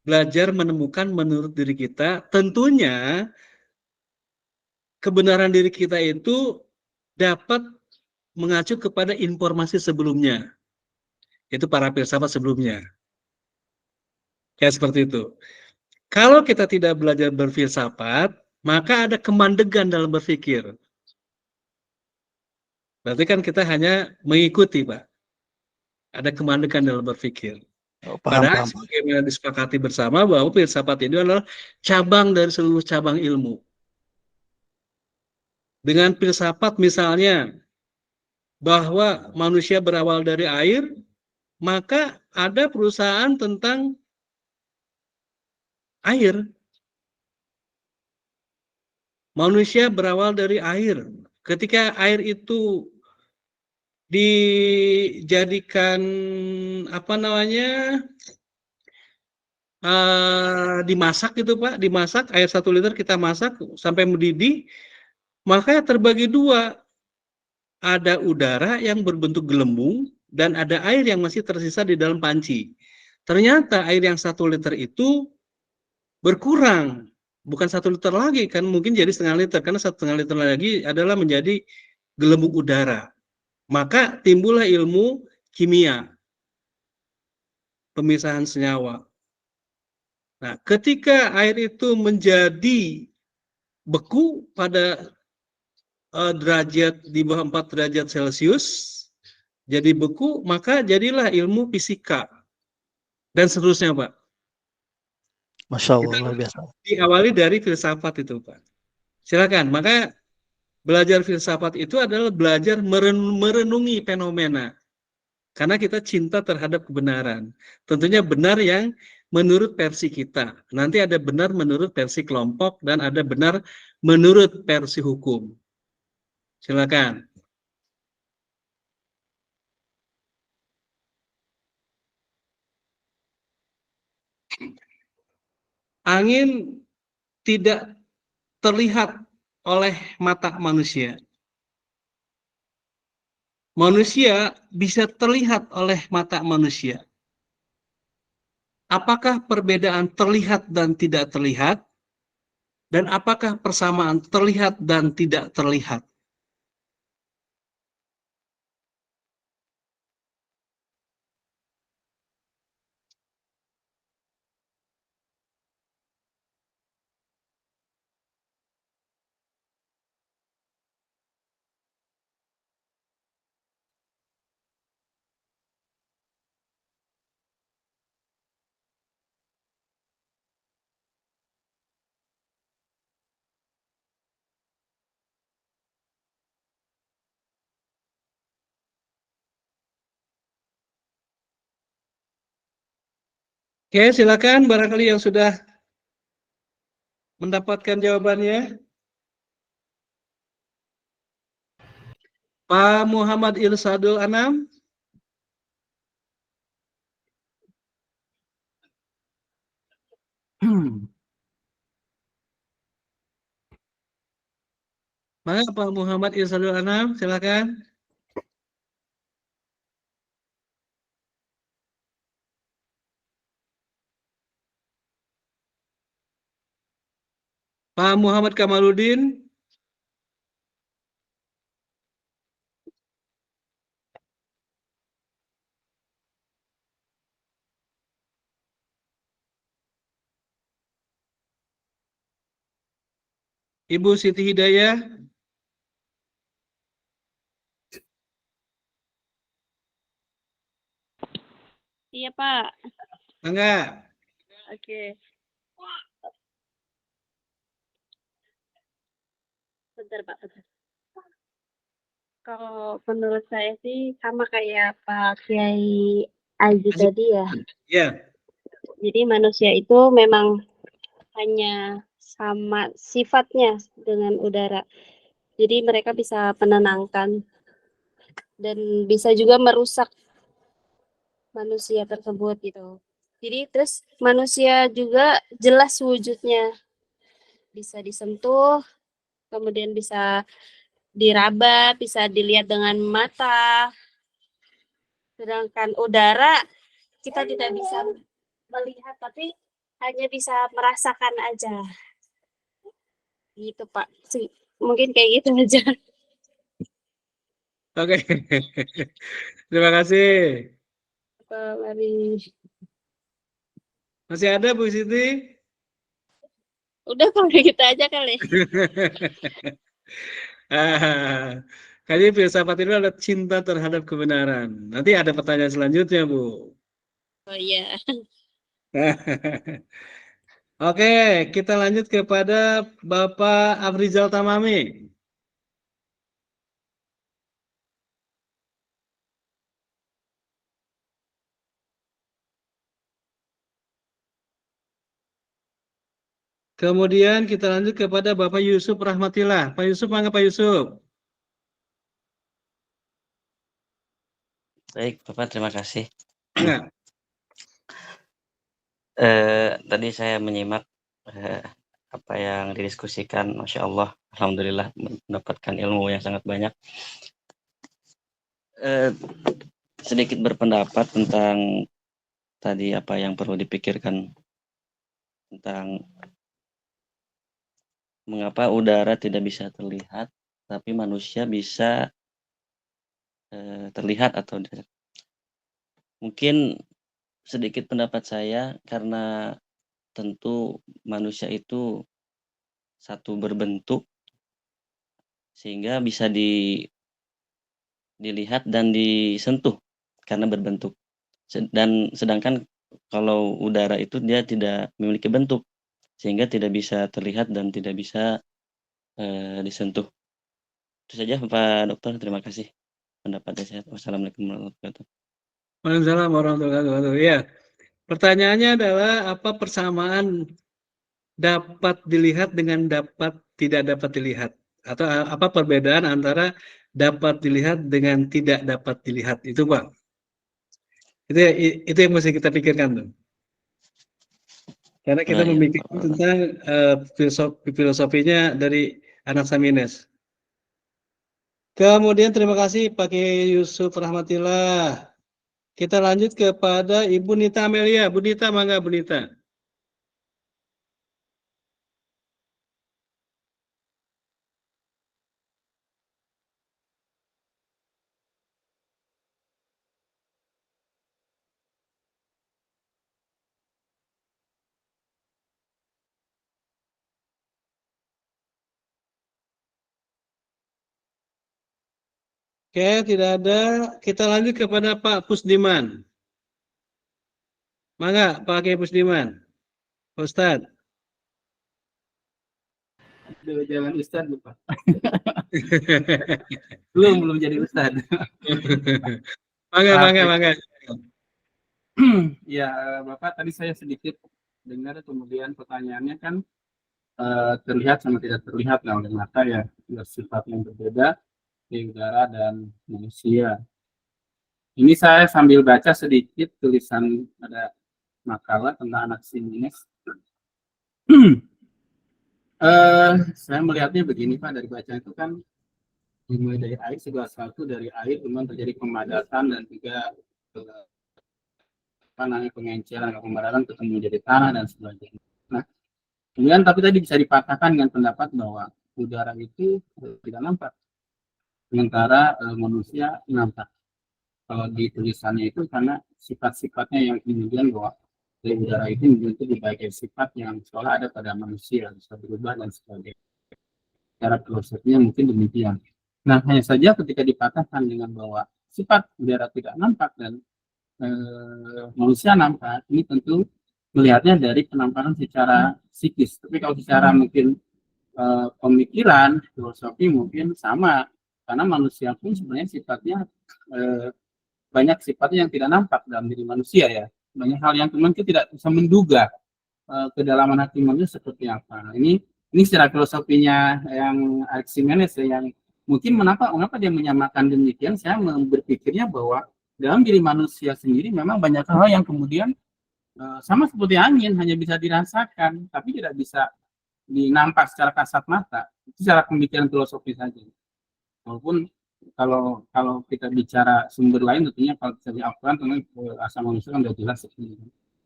belajar menemukan menurut diri kita, tentunya kebenaran diri kita itu dapat mengacu kepada informasi sebelumnya, yaitu para filsafat sebelumnya. Ya, seperti itu. Kalau kita tidak belajar berfilsafat, maka ada kemandegan dalam berpikir. Berarti kan kita hanya mengikuti, Pak. Ada kemandegan dalam berpikir. Oh, paham, Padahal paham. sebagaimana disepakati bersama bahwa filsafat itu adalah cabang dari seluruh cabang ilmu. Dengan filsafat misalnya bahwa manusia berawal dari air, maka ada perusahaan tentang air. Manusia berawal dari air. Ketika air itu dijadikan apa namanya, dimasak gitu Pak, dimasak air 1 liter kita masak sampai mendidih, maka terbagi dua, ada udara yang berbentuk gelembung dan ada air yang masih tersisa di dalam panci. Ternyata air yang 1 liter itu berkurang, bukan 1 liter lagi kan, mungkin jadi 1/2 liter, karena 1/2 liter lagi adalah menjadi gelembung udara. Maka timbullah ilmu kimia, pemisahan senyawa. Nah, ketika air itu menjadi beku pada derajat di bawah 4 derajat Celcius, jadi beku, maka jadilah ilmu fisika. Dan seterusnya, Pak. Masya Allah, luar biasa. Diawali dari filsafat itu, Pak. Silakan. Maka belajar filsafat itu adalah belajar merenungi fenomena. Karena kita cinta terhadap kebenaran. Tentunya benar yang menurut versi kita. Nanti ada benar menurut versi kelompok dan ada benar menurut versi hukum. Silakan. Angin tidak terlihat oleh mata manusia. Manusia bisa terlihat oleh mata manusia. Apakah perbedaan terlihat dan tidak terlihat? Dan apakah persamaan terlihat dan tidak terlihat? Oke, silakan barangkali yang sudah mendapatkan jawabannya. Pak Muhammad Irsadul Anam. Maka Pak Muhammad Irsadul Anam, silakan. Pak Muhammad Kamaludin. Ibu Siti Hidayah. Iya, Pak. Enggak. Oke. Bentar, Pak. Bentar. Kalau menurut saya sih sama kayak Pak Kiai Aji tadi ya. Ya. Jadi manusia itu memang hanya sama sifatnya dengan udara. Jadi mereka bisa menenangkan dan bisa juga merusak manusia tersebut gitu. Jadi terus manusia juga jelas wujudnya. Bisa disentuh, kemudian bisa diraba, bisa dilihat dengan mata. Sedangkan udara kita tidak bisa melihat, tapi hanya bisa merasakan aja. Gitu Pak. Mungkin kayak gitu aja. Oke. Terima kasih. Mari. Masih ada Bu Siti? Udah kalau gitu aja kali. Kayaknya filsafat itu adalah cinta terhadap kebenaran. Nanti ada pertanyaan selanjutnya, Bu. Oh iya. Oke, kita lanjut kepada Bapak Afrizal Tamami. Kemudian kita lanjut kepada Bapak Yusuf Rahmatillah. Pak Yusuf, mangga Pak Yusuf. Baik, Bapak, terima kasih. Enggak. Tadi saya menyimak apa yang didiskusikan, Masya Allah, Alhamdulillah mendapatkan ilmu yang sangat banyak. Sedikit berpendapat tentang tadi apa yang perlu dipikirkan tentang mengapa udara tidak bisa terlihat, tapi manusia bisa terlihat atau tidak. Mungkin sedikit pendapat saya, karena tentu manusia itu satu berbentuk, sehingga bisa dilihat dan disentuh karena berbentuk. Dan sedangkan kalau udara itu dia tidak memiliki bentuk, sehingga tidak bisa terlihat dan tidak bisa disentuh. Itu saja Pak Dokter, terima kasih pendapatnya saya. Wassalamualaikum warahmatullahi wabarakatuh. Waalaikumsalam warahmatullahi wabarakatuh. Ya, pertanyaannya adalah apa persamaan dapat dilihat dengan tidak dapat dilihat, atau apa perbedaan antara dapat dilihat dengan tidak dapat dilihat, itu Pak. Itu yang mesti kita pikirkan tuh. Karena kita memikirkan tentang filosofinya dari anak Samines. Kemudian terima kasih Pak Yusuf Rahmatillah. Kita lanjut kepada Ibu Nita Amelia. Bu Nita, mangga Bu Nita. Oke, tidak ada. Kita lanjut kepada Pak Pusdiman. Mangga, Pak Pusdiman. Ustadz. Jangan Ustadz lupa. belum jadi Ustadz. Mangga. Ya, Bapak, tadi saya sedikit dengar, kemudian pertanyaannya kan terlihat sama tidak terlihat oleh mata ya, bersifat yang berbeda di udara dan manusia. Ini saya sambil baca sedikit tulisan pada makalah tentang anak Simines. Saya melihatnya begini Pak, dari baca itu kan dimulai dari air, segala sesuatu dari air kemudian terjadi pemadatan dan juga pengenceran atau pemadatan ketemu menjadi tanah dan sebagainya. Nah, kemudian tapi tadi bisa dipatahkan dengan pendapat bahwa udara itu tidak nampak, sementara manusia nampak. Kalau di tulisannya itu karena sifat-sifatnya yang kemudian bahwa dari udara itu membentuk berbagai sifat yang seolah ada pada manusia, bisa berubah dan sebagainya. Cara filosofinya mungkin demikian. Nah, hanya saja ketika dipatahkan dengan bahwa sifat udara tidak nampak dan manusia nampak, ini tentu melihatnya dari penampakan secara psikis. Tapi kalau secara mungkin pemikiran, filosofi mungkin sama, karena manusia pun sebenarnya sifatnya banyak sifatnya yang tidak nampak dalam diri manusia ya. Banyak hal yang teman kita tidak bisa menduga kedalaman hati manusia seperti apa. Nah, ini secara filosofinya yang Arximedes yang mungkin mengapa dia menyamakan demikian. Saya berpikirnya bahwa dalam diri manusia sendiri memang banyak hal yang kemudian sama seperti angin, hanya bisa dirasakan tapi tidak bisa dinampak secara kasat mata. Itu secara pemikiran filosofi saja. Walaupun kalau kita bicara sumber lain tentunya kalau bisa di Al-Quran tentunya asal manusia kan udah jelas.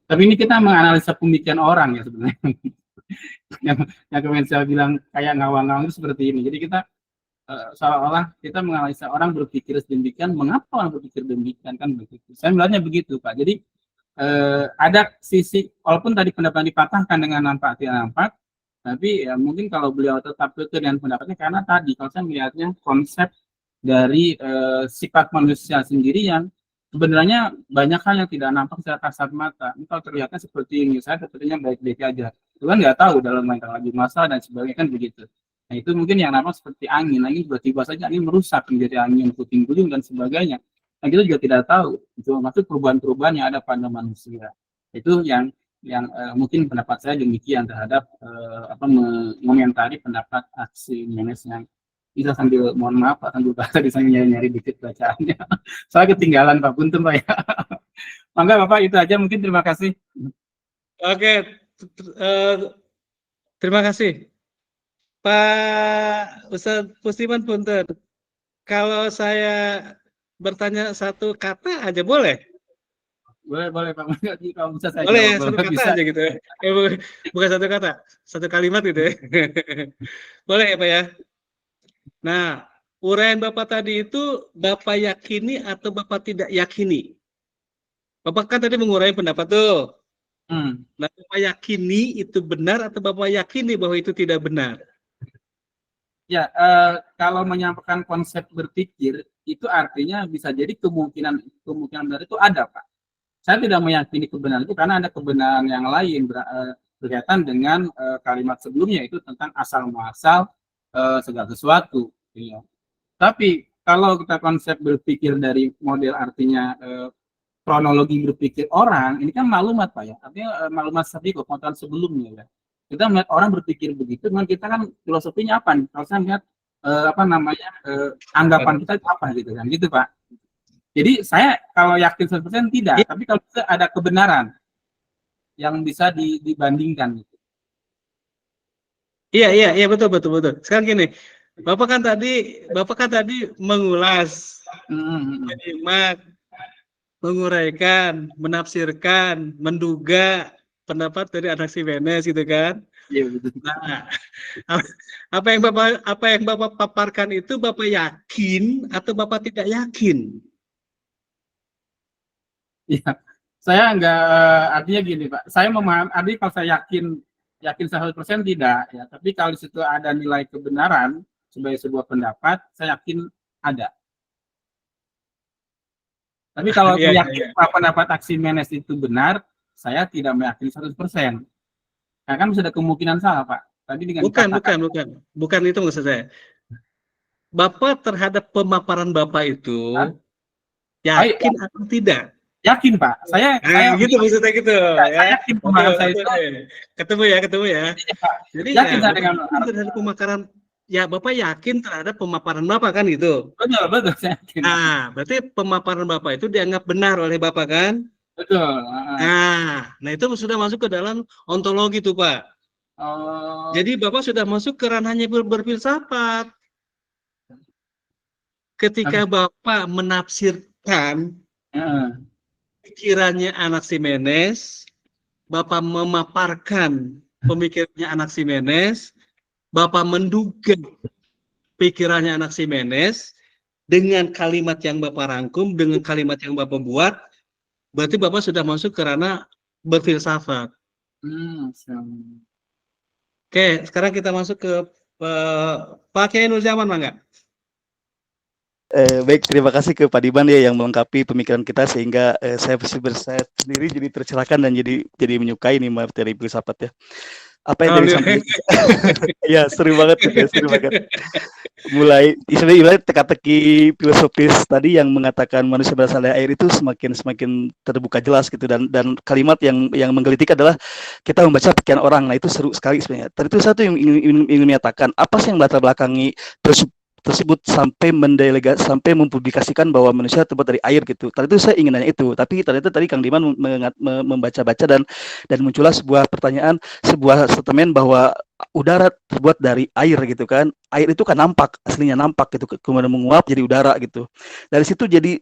Tapi ini kita menganalisa pemikiran orang ya sebenarnya. yang kemarin saya bilang kayak ngawang-ngawang itu seperti ini. Jadi kita seolah-olah kita menganalisa orang berpikir sedemikian, mengapa orang berpikir demikian, kan begitu. Saya melihatnya begitu, Pak. Jadi ada sisi, walaupun tadi pendapat dipatahkan dengan nampak tidak nampak, tapi ya mungkin kalau beliau tetap kekeh dengan pendapatnya, karena tadi kalau saya melihatnya konsep dari sifat manusia sendiri yang sebenarnya banyak hal yang tidak nampak secara kasat mata. Ini kalau terlihatnya seperti ini, saya sepertinya baik-baik aja. Itu kan nggak tahu dalam rangka lagi masa dan sebagainya, kan begitu. Nah itu mungkin yang nampak seperti angin tiba-tiba saja angin merusak menjadi angin puting-beliung dan sebagainya. Nah kita juga tidak tahu itu maksud perubahan-perubahan yang ada pada manusia. Itu yang mungkin pendapat saya demikian terhadap mengomentari pendapat aksi Menes yang bisa sambil mohon maaf Pak sambil baca di sana nyari dikit bacaannya. Saya ketinggalan Pak, punten Pak ya. Mangga Bapak itu aja mungkin, terima kasih. Oke, terima kasih. Pak Ustadz Pustiman punten. Kalau saya bertanya satu kata aja boleh? Boleh Pak. Kalau bisa saya boleh jawab, satu kata bisa. aja gitu ya. Bukan satu kata, satu kalimat gitu ya. Boleh ya Pak ya? Nah, uraian Bapak tadi itu Bapak yakini atau Bapak tidak yakini? Bapak kan tadi mengurai pendapat tuh. Nah, Bapak yakini itu benar atau Bapak yakini bahwa itu tidak benar? Ya, kalau menyampaikan konsep berpikir itu artinya bisa jadi kemungkinan benar itu ada, Pak. Saya tidak meyakini kebenaran itu karena ada kebenaran yang lain berkaitan dengan kalimat sebelumnya itu tentang asal muasal segala sesuatu. Ya. Tapi kalau kita konsep berpikir dari model artinya kronologi berpikir orang, ini kan maklumat Pak ya, artinya maklumat seperti pengetahuan sebelumnya ya. Kita melihat orang berpikir begitu, dengan kita kan filosofinya apa nih? Kalau saya melihat anggapan kita itu apa gitu kan, gitu Pak. Jadi saya kalau yakin 100% tidak, tapi kalau ada kebenaran yang bisa dibandingkan gitu. Iya betul. Sekarang gini, Bapak kan tadi mengulas, menyimak, menguraikan, menafsirkan, menduga pendapat dari anak si Menes gitu kan? Iya betul. Nah, apa yang Bapak paparkan itu Bapak yakin atau Bapak tidak yakin? Iya, saya enggak, artinya gini Pak, saya memahami, artinya kalau saya yakin 100% tidak ya, tapi kalau di situ ada nilai kebenaran sebagai sebuah pendapat, saya yakin ada. Tapi kalau yakin pendapat aksi Menes itu benar, saya tidak meyakini 100%. Nah, kan bisa ada kemungkinan salah Pak. Tadi dengan bukan itu maksud saya. Bapak terhadap pemaparan Bapak itu yakin atau tidak? Yakin Pak, saya gitu maksudnya gitu. Saya yakin pemahaman saya itu. Ketemu ya. Jadi yakin terhadap pemaparan, ya Bapak yakin terhadap pemaparan Bapak kan gitu. Betul saya yakin. Nah, berarti pemaparan Bapak itu dianggap benar oleh Bapak kan? Betul. Nah itu sudah masuk ke dalam ontologi tuh Pak. Jadi Bapak sudah masuk ke ranahnya berfilsafat. Ketika Bapak menafsirkan pikirannya anak si Menes, Bapak memaparkan pemikirannya anak si Menes, Bapak menduga pikirannya anak si Menes dengan kalimat yang Bapak rangkum, dengan kalimat yang Bapak buat, berarti Bapak sudah masuk ke ranah berfilsafat. Oke, sekarang kita masuk ke Pak Kiai Nurjaman, Mangga. Baik, terima kasih ke Pak Diban ya yang melengkapi pemikiran kita sehingga saya sendiri jadi tercerahkan dan jadi menyukai nih materi filsafat ya. Apa yang tadi disampaikan? Ya, seru banget. Mulai istilah teka-teki filosofis tadi yang mengatakan manusia berasal dari air itu semakin terbuka jelas gitu, dan kalimat yang menggelitik adalah kita membaca pikiran orang. Nah, itu seru sekali sebenarnya. Tadi itu satu yang ingin menyatakan apa sih yang latar belakangi tersebut sampai sampai mempublikasikan bahwa manusia terbuat dari air gitu. Tadi itu saya ingin nanya itu, tapi ternyata tadi Kang Diman membaca-baca dan muncullah sebuah pertanyaan, sebuah statement bahwa udara terbuat dari air gitu kan. Air itu kan nampak, aslinya nampak gitu, kemudian menguap jadi udara gitu. Dari situ jadi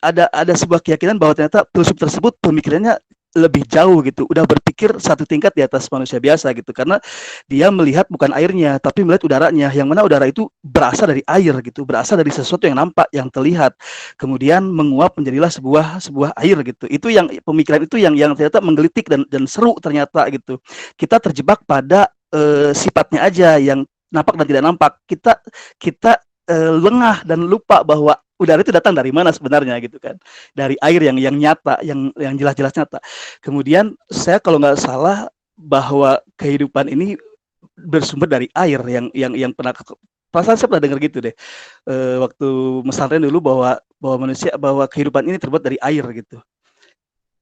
ada sebuah keyakinan bahwa ternyata filsuf tersebut pemikirannya lebih jauh gitu, udah berpikir satu tingkat di atas manusia biasa gitu, karena dia melihat bukan airnya tapi melihat udaranya, yang mana udara itu berasal dari air gitu, berasal dari sesuatu yang nampak, yang terlihat, kemudian menguap menjadilah sebuah air gitu. Itu yang pemikiran itu yang ternyata menggelitik dan seru ternyata gitu. Kita terjebak pada sifatnya aja yang nampak dan tidak nampak. Kita lengah dan lupa bahwa udara itu datang dari mana sebenarnya gitu kan, dari air yang nyata, yang jelas-jelas nyata. Kemudian saya kalau nggak salah bahwa kehidupan ini bersumber dari air, yang pernah perasaan saya pernah dengar gitu deh, waktu pesantren dulu, bahwa kehidupan ini terbuat dari air gitu.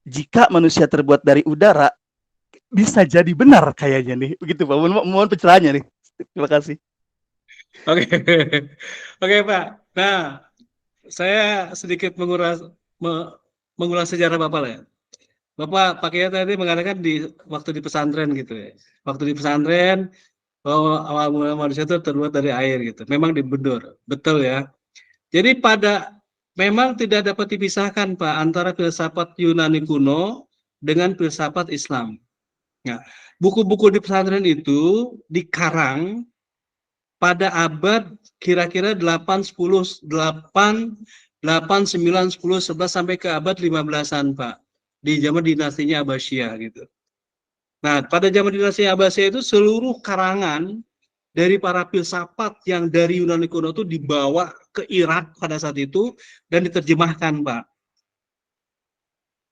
Jika manusia terbuat dari udara, bisa jadi benar kayaknya nih, begitu Pak. Mohon pencerahannya nih. Terima kasih. Oke, oke Pak. Nah, saya sedikit mengulas sejarah Bapak lah ya. Bapak pakainya tadi mengatakan waktu di pesantren gitu ya. Waktu di pesantren bahwa awal mula manusia itu terbuat dari air gitu. Memang dibedur, betul ya. Jadi memang tidak dapat dipisahkan Pak antara filsafat Yunani kuno dengan filsafat Islam. Nah, buku-buku di pesantren itu dikarang pada abad kira-kira 8, 10, 8, 9, 10, 11 sampai ke abad 15-an Pak. Di zaman dinastinya Abbasiyah gitu. Nah, pada zaman dinasti Abbasiyah itu seluruh karangan dari para filsafat yang dari Yunani kuno itu dibawa ke Irak pada saat itu dan diterjemahkan, Pak.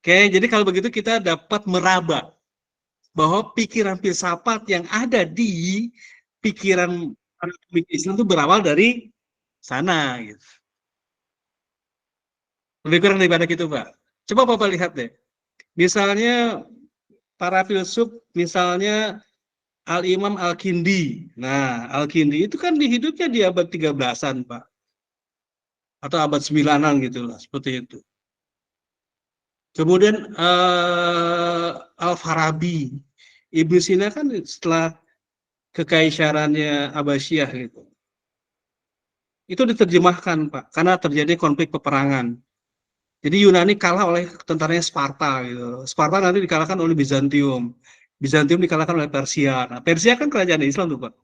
Oke, jadi kalau begitu kita dapat meraba bahwa pikiran filsafat yang ada di pikiran Islam itu berawal dari sana gitu. Lebih kurang daripada gitu, Pak. Coba Bapak lihat deh. Misalnya para filsuf, misalnya Al-Imam Al-Kindi. Nah, Al-Kindi itu kan hidupnya di abad 13-an, Pak. Atau abad 9-an gitu lah, seperti itu. Kemudian Al-Farabi. Ibnu Sina kan setelah kekaisarannya Abbasiyah gitu. Itu diterjemahkan, Pak, karena terjadi konflik peperangan. Jadi Yunani kalah oleh tentaranya Sparta gitu. Sparta nanti dikalahkan oleh Bizantium. Bizantium dikalahkan oleh Persia. Nah, Persia kan kerajaan Islam tuh, Pak.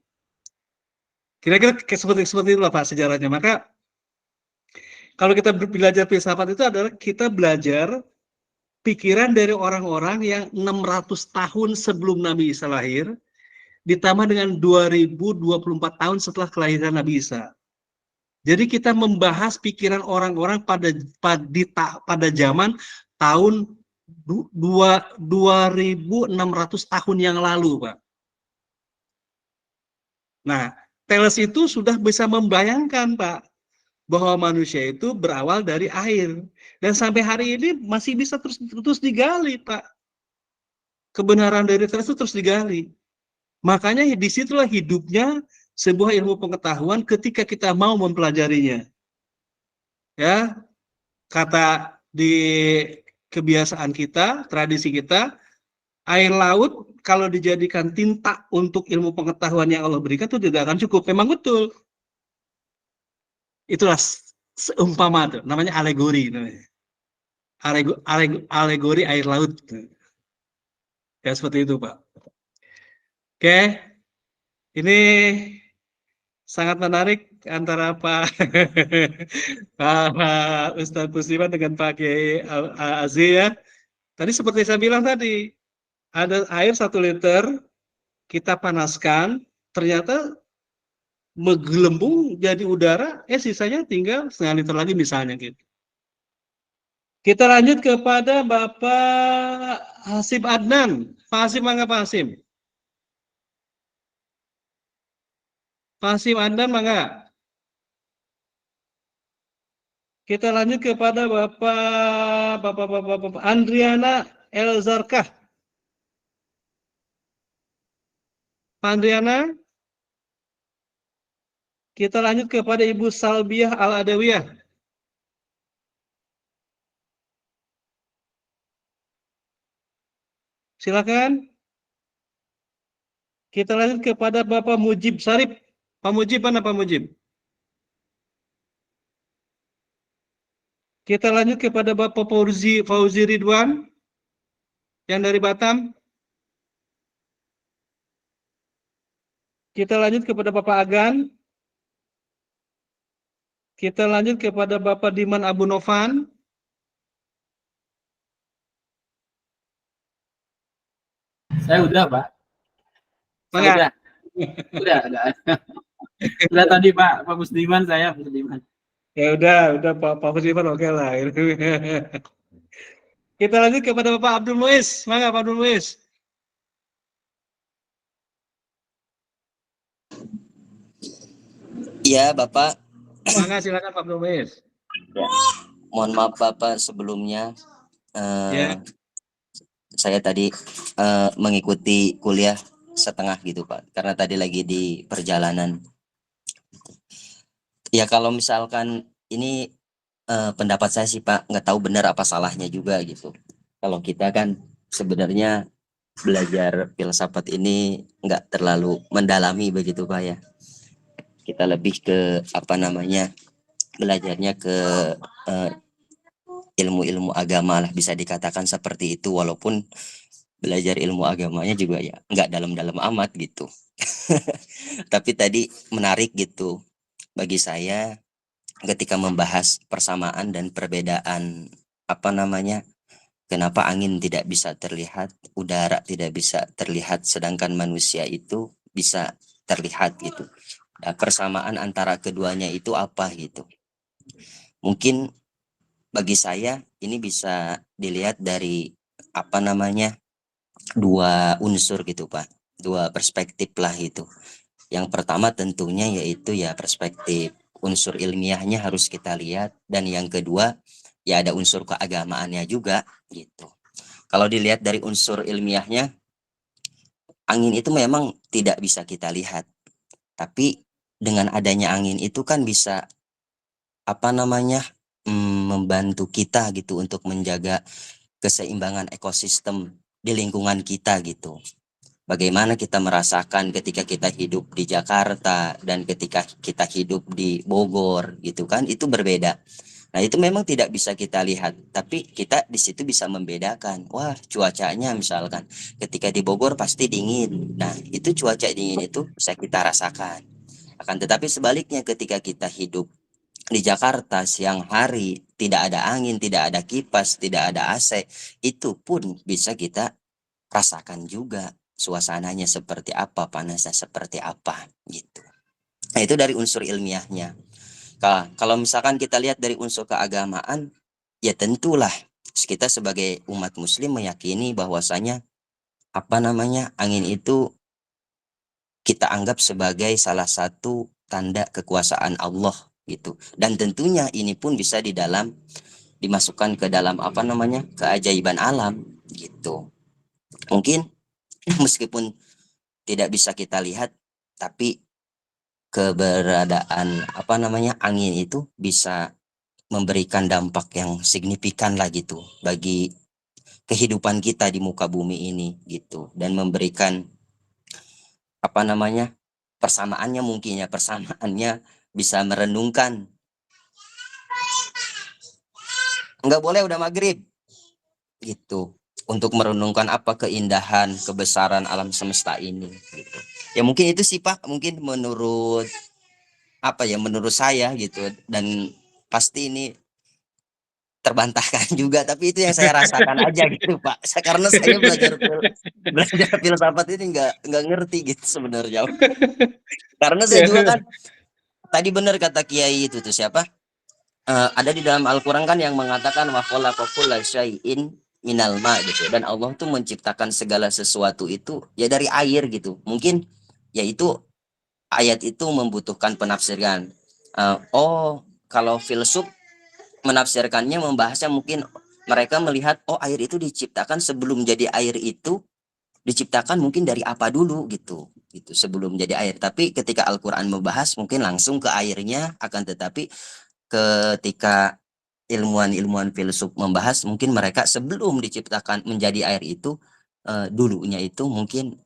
Kira-kira seperti itulah Pak sejarahnya. Maka kalau kita belajar filsafat itu adalah kita belajar pikiran dari orang-orang yang 600 tahun sebelum Nabi Isa lahir ditambah dengan 2024 tahun setelah kelahiran Nabi Isa. Jadi kita membahas pikiran orang-orang pada zaman tahun 2600 tahun yang lalu, Pak. Nah, Thales itu sudah bisa membayangkan, Pak, bahwa manusia itu berawal dari air. Dan sampai hari ini masih bisa terus digali, Pak. Kebenaran dari Thales itu terus digali. Makanya disitulah hidupnya sebuah ilmu pengetahuan ketika kita mau mempelajarinya. Ya, kata di kebiasaan kita, tradisi kita, air laut kalau dijadikan tinta untuk ilmu pengetahuan yang Allah berikan itu tidak akan cukup. Memang betul. Itulah seumpama tuh, namanya alegori. Alegori air laut. Ya seperti itu, Pak. Oke, ini sangat menarik antara Pak Ustadz Musliman dengan Pak Kiai Aziz ya. Tadi seperti saya bilang tadi, ada air 1 liter, kita panaskan, ternyata menggelembung jadi udara, sisanya tinggal setengah liter lagi misalnya gitu. Kita lanjut kepada Bapak Hasim Adnan. Pak Hasim, mangga Pak Hasim. Pak Hasim Adnan, mangga. Kita lanjut kepada Bapak Andriana Elzarkah. Pak Andriana. Kita lanjut kepada Ibu Salbiah Al-Adawiyah. Silakan. Kita lanjut kepada Bapak Mujib Sarip. Pak Mujib mana Pak Mujib? Kita lanjut kepada Bapak Fauzi Ridwan yang dari Batam. Kita lanjut kepada Bapak Agan. Kita lanjut kepada Bapak Diman Abu Novan. Saya udah, Pak. Saya udah. Udah. Udah tadi Pak Musliman, saya Musliman. Ya udah Pak Musliman oke lah. Kita lanjut kepada Bapak Abdul Muiz. Mangga Pak Abdul Muiz. Iya, Bapak. Mangga silakan Pak Abdul Muiz. Ya. Mohon maaf Bapak sebelumnya. Saya tadi mengikuti kuliah setengah gitu Pak, karena tadi lagi di perjalanan. Ya kalau misalkan ini pendapat saya sih Pak, nggak tahu benar apa salahnya juga gitu. Kalau kita kan sebenarnya belajar filsafat ini nggak terlalu mendalami begitu Pak ya. Kita lebih ke belajarnya ke ilmu-ilmu agama lah, bisa dikatakan seperti itu, walaupun belajar ilmu agamanya juga ya nggak dalam-dalam amat gitu. Tapi tadi menarik gitu bagi saya ketika membahas persamaan dan perbedaan kenapa angin tidak bisa terlihat, udara tidak bisa terlihat, sedangkan manusia itu bisa terlihat gitu. Nah, persamaan antara keduanya itu apa gitu. Mungkin bagi saya ini bisa dilihat dari dua unsur gitu Pak, dua perspektif lah itu. Yang pertama tentunya yaitu ya perspektif unsur ilmiahnya harus kita lihat, dan yang kedua ya ada unsur keagamaannya juga gitu. Kalau dilihat dari unsur ilmiahnya, angin itu memang tidak bisa kita lihat, tapi dengan adanya angin itu kan bisa membantu kita gitu untuk menjaga keseimbangan ekosistem di lingkungan kita gitu. Bagaimana kita merasakan ketika kita hidup di Jakarta dan ketika kita hidup di Bogor gitu kan, itu berbeda. Nah, itu memang tidak bisa kita lihat, tapi kita di situ bisa membedakan. Wah, cuacanya misalkan ketika di Bogor pasti dingin. Nah, itu cuaca dingin itu bisa kita rasakan. Akan tetapi sebaliknya ketika kita hidup di Jakarta siang hari, tidak ada angin, tidak ada kipas, tidak ada AC, itu pun bisa kita rasakan juga suasananya seperti apa, panasnya seperti apa gitu. Nah, itu dari unsur ilmiahnya. Kalau misalkan kita lihat dari unsur keagamaan, ya tentulah kita sebagai umat muslim meyakini bahwasanya angin itu kita anggap sebagai salah satu tanda kekuasaan Allah gitu. Dan tentunya ini pun bisa dimasukkan ke dalam keajaiban alam gitu. Mungkin meskipun tidak bisa kita lihat, tapi keberadaan angin itu bisa memberikan dampak yang signifikan lah gitu bagi kehidupan kita di muka bumi ini gitu, dan memberikan persamaannya bisa merenungkan. Enggak boleh udah maghrib gitu, untuk merenungkan keindahan kebesaran alam semesta ini gitu. Ya mungkin itu sih Pak, mungkin menurut saya gitu, dan pasti ini terbantahkan juga, tapi itu yang saya rasakan aja gitu Pak. Karena saya belajar filsafat ini nggak ngerti gitu sebenarnya. Karena saya juga kan tadi benar kata Kiai itu tuh siapa? Ada di dalam Al-Qur'an kan yang mengatakan wa khalaqa kulla syai'in minal ma gitu, dan Allah tuh menciptakan segala sesuatu itu ya dari air gitu. Mungkin yaitu ayat itu membutuhkan penafsiran. Kalau filsuf membahasnya mungkin mereka melihat air itu diciptakan sebelum jadi air itu diciptakan mungkin dari apa dulu gitu sebelum jadi air. Tapi ketika Al-Quran membahas mungkin langsung ke airnya, akan tetapi ketika ilmuwan filsuf membahas mungkin mereka sebelum diciptakan menjadi air itu dulunya itu mungkin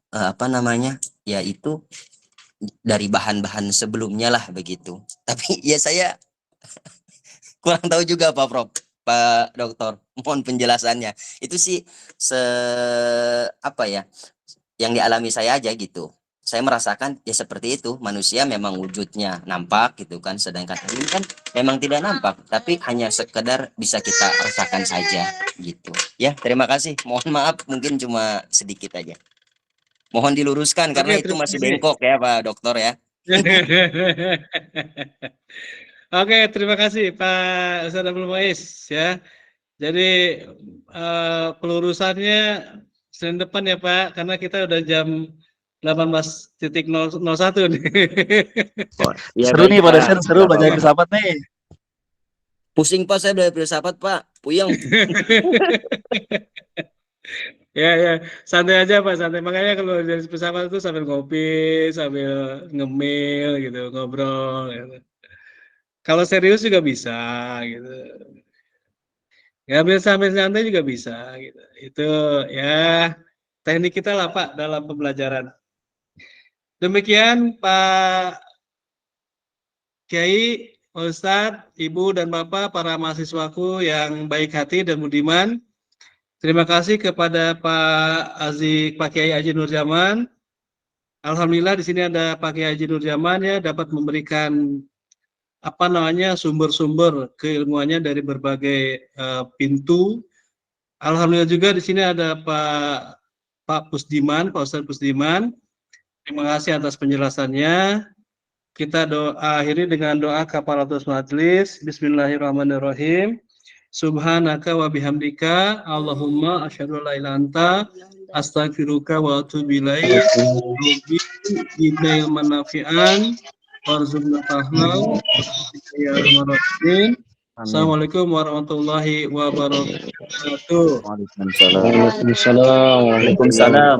yaitu dari bahan-bahan sebelumnya lah begitu. Tapi ya saya kurang tahu juga Pak Dokter, mohon penjelasannya. Itu sih yang dialami saya aja gitu. Saya merasakan ya seperti itu, manusia memang wujudnya nampak gitu kan, sedangkan ini kan memang tidak nampak, tapi hanya sekedar bisa kita rasakan saja gitu. Ya, terima kasih. Mohon maaf mungkin cuma sedikit aja. Mohon diluruskan karena itu masih bengkok ya Pak Dokter ya. Oke, terima kasih Pak Ustadz Abdul Muiz ya. Jadi pelurusannya Senin depan ya Pak, karena kita udah jam 18.01 nih. Ya, seru nih Pak dosen, seru belajar filsafat nih. Pusing Pak, saya belajar filsafat Pak, puyeng. Ya, santai aja Pak, santai. Makanya kalau dari filsafat itu sambil ngopi, sambil ngemil gitu, ngobrol gitu. Kalau serius juga bisa gitu. Ya sambil santai juga bisa gitu. Itu ya teknik kita lah Pak dalam pembelajaran. Demikian Pak Kiai, Pak Ustadz, Ibu dan Bapak, para mahasiswaku yang baik hati dan budiman. Terima kasih kepada Pak Kiai Haji Nurjaman. Alhamdulillah di sini ada Pak Kiai Haji Nurjaman ya, dapat memberikan sumber-sumber keilmuannya dari berbagai pintu. Alhamdulillah juga di sini ada Pak Pusdiman, Pak Ustadz Pusdiman. Terima kasih atas penjelasannya. Kita akhiri dengan doa kafaratus majelis. Bismillahirrahmanirrahim. Subhanaka wa bihamdika Allahumma asyhadu an la ilaha illa anta astaghfiruka wa atubu ilaik. Rabbi zidni ilman nafi'an warzuqna fahma ya arhamar rahimin. Assalamualaikum warahmatullahi wabarakatuh. Waalaikumsalam. Waalaikumsalam.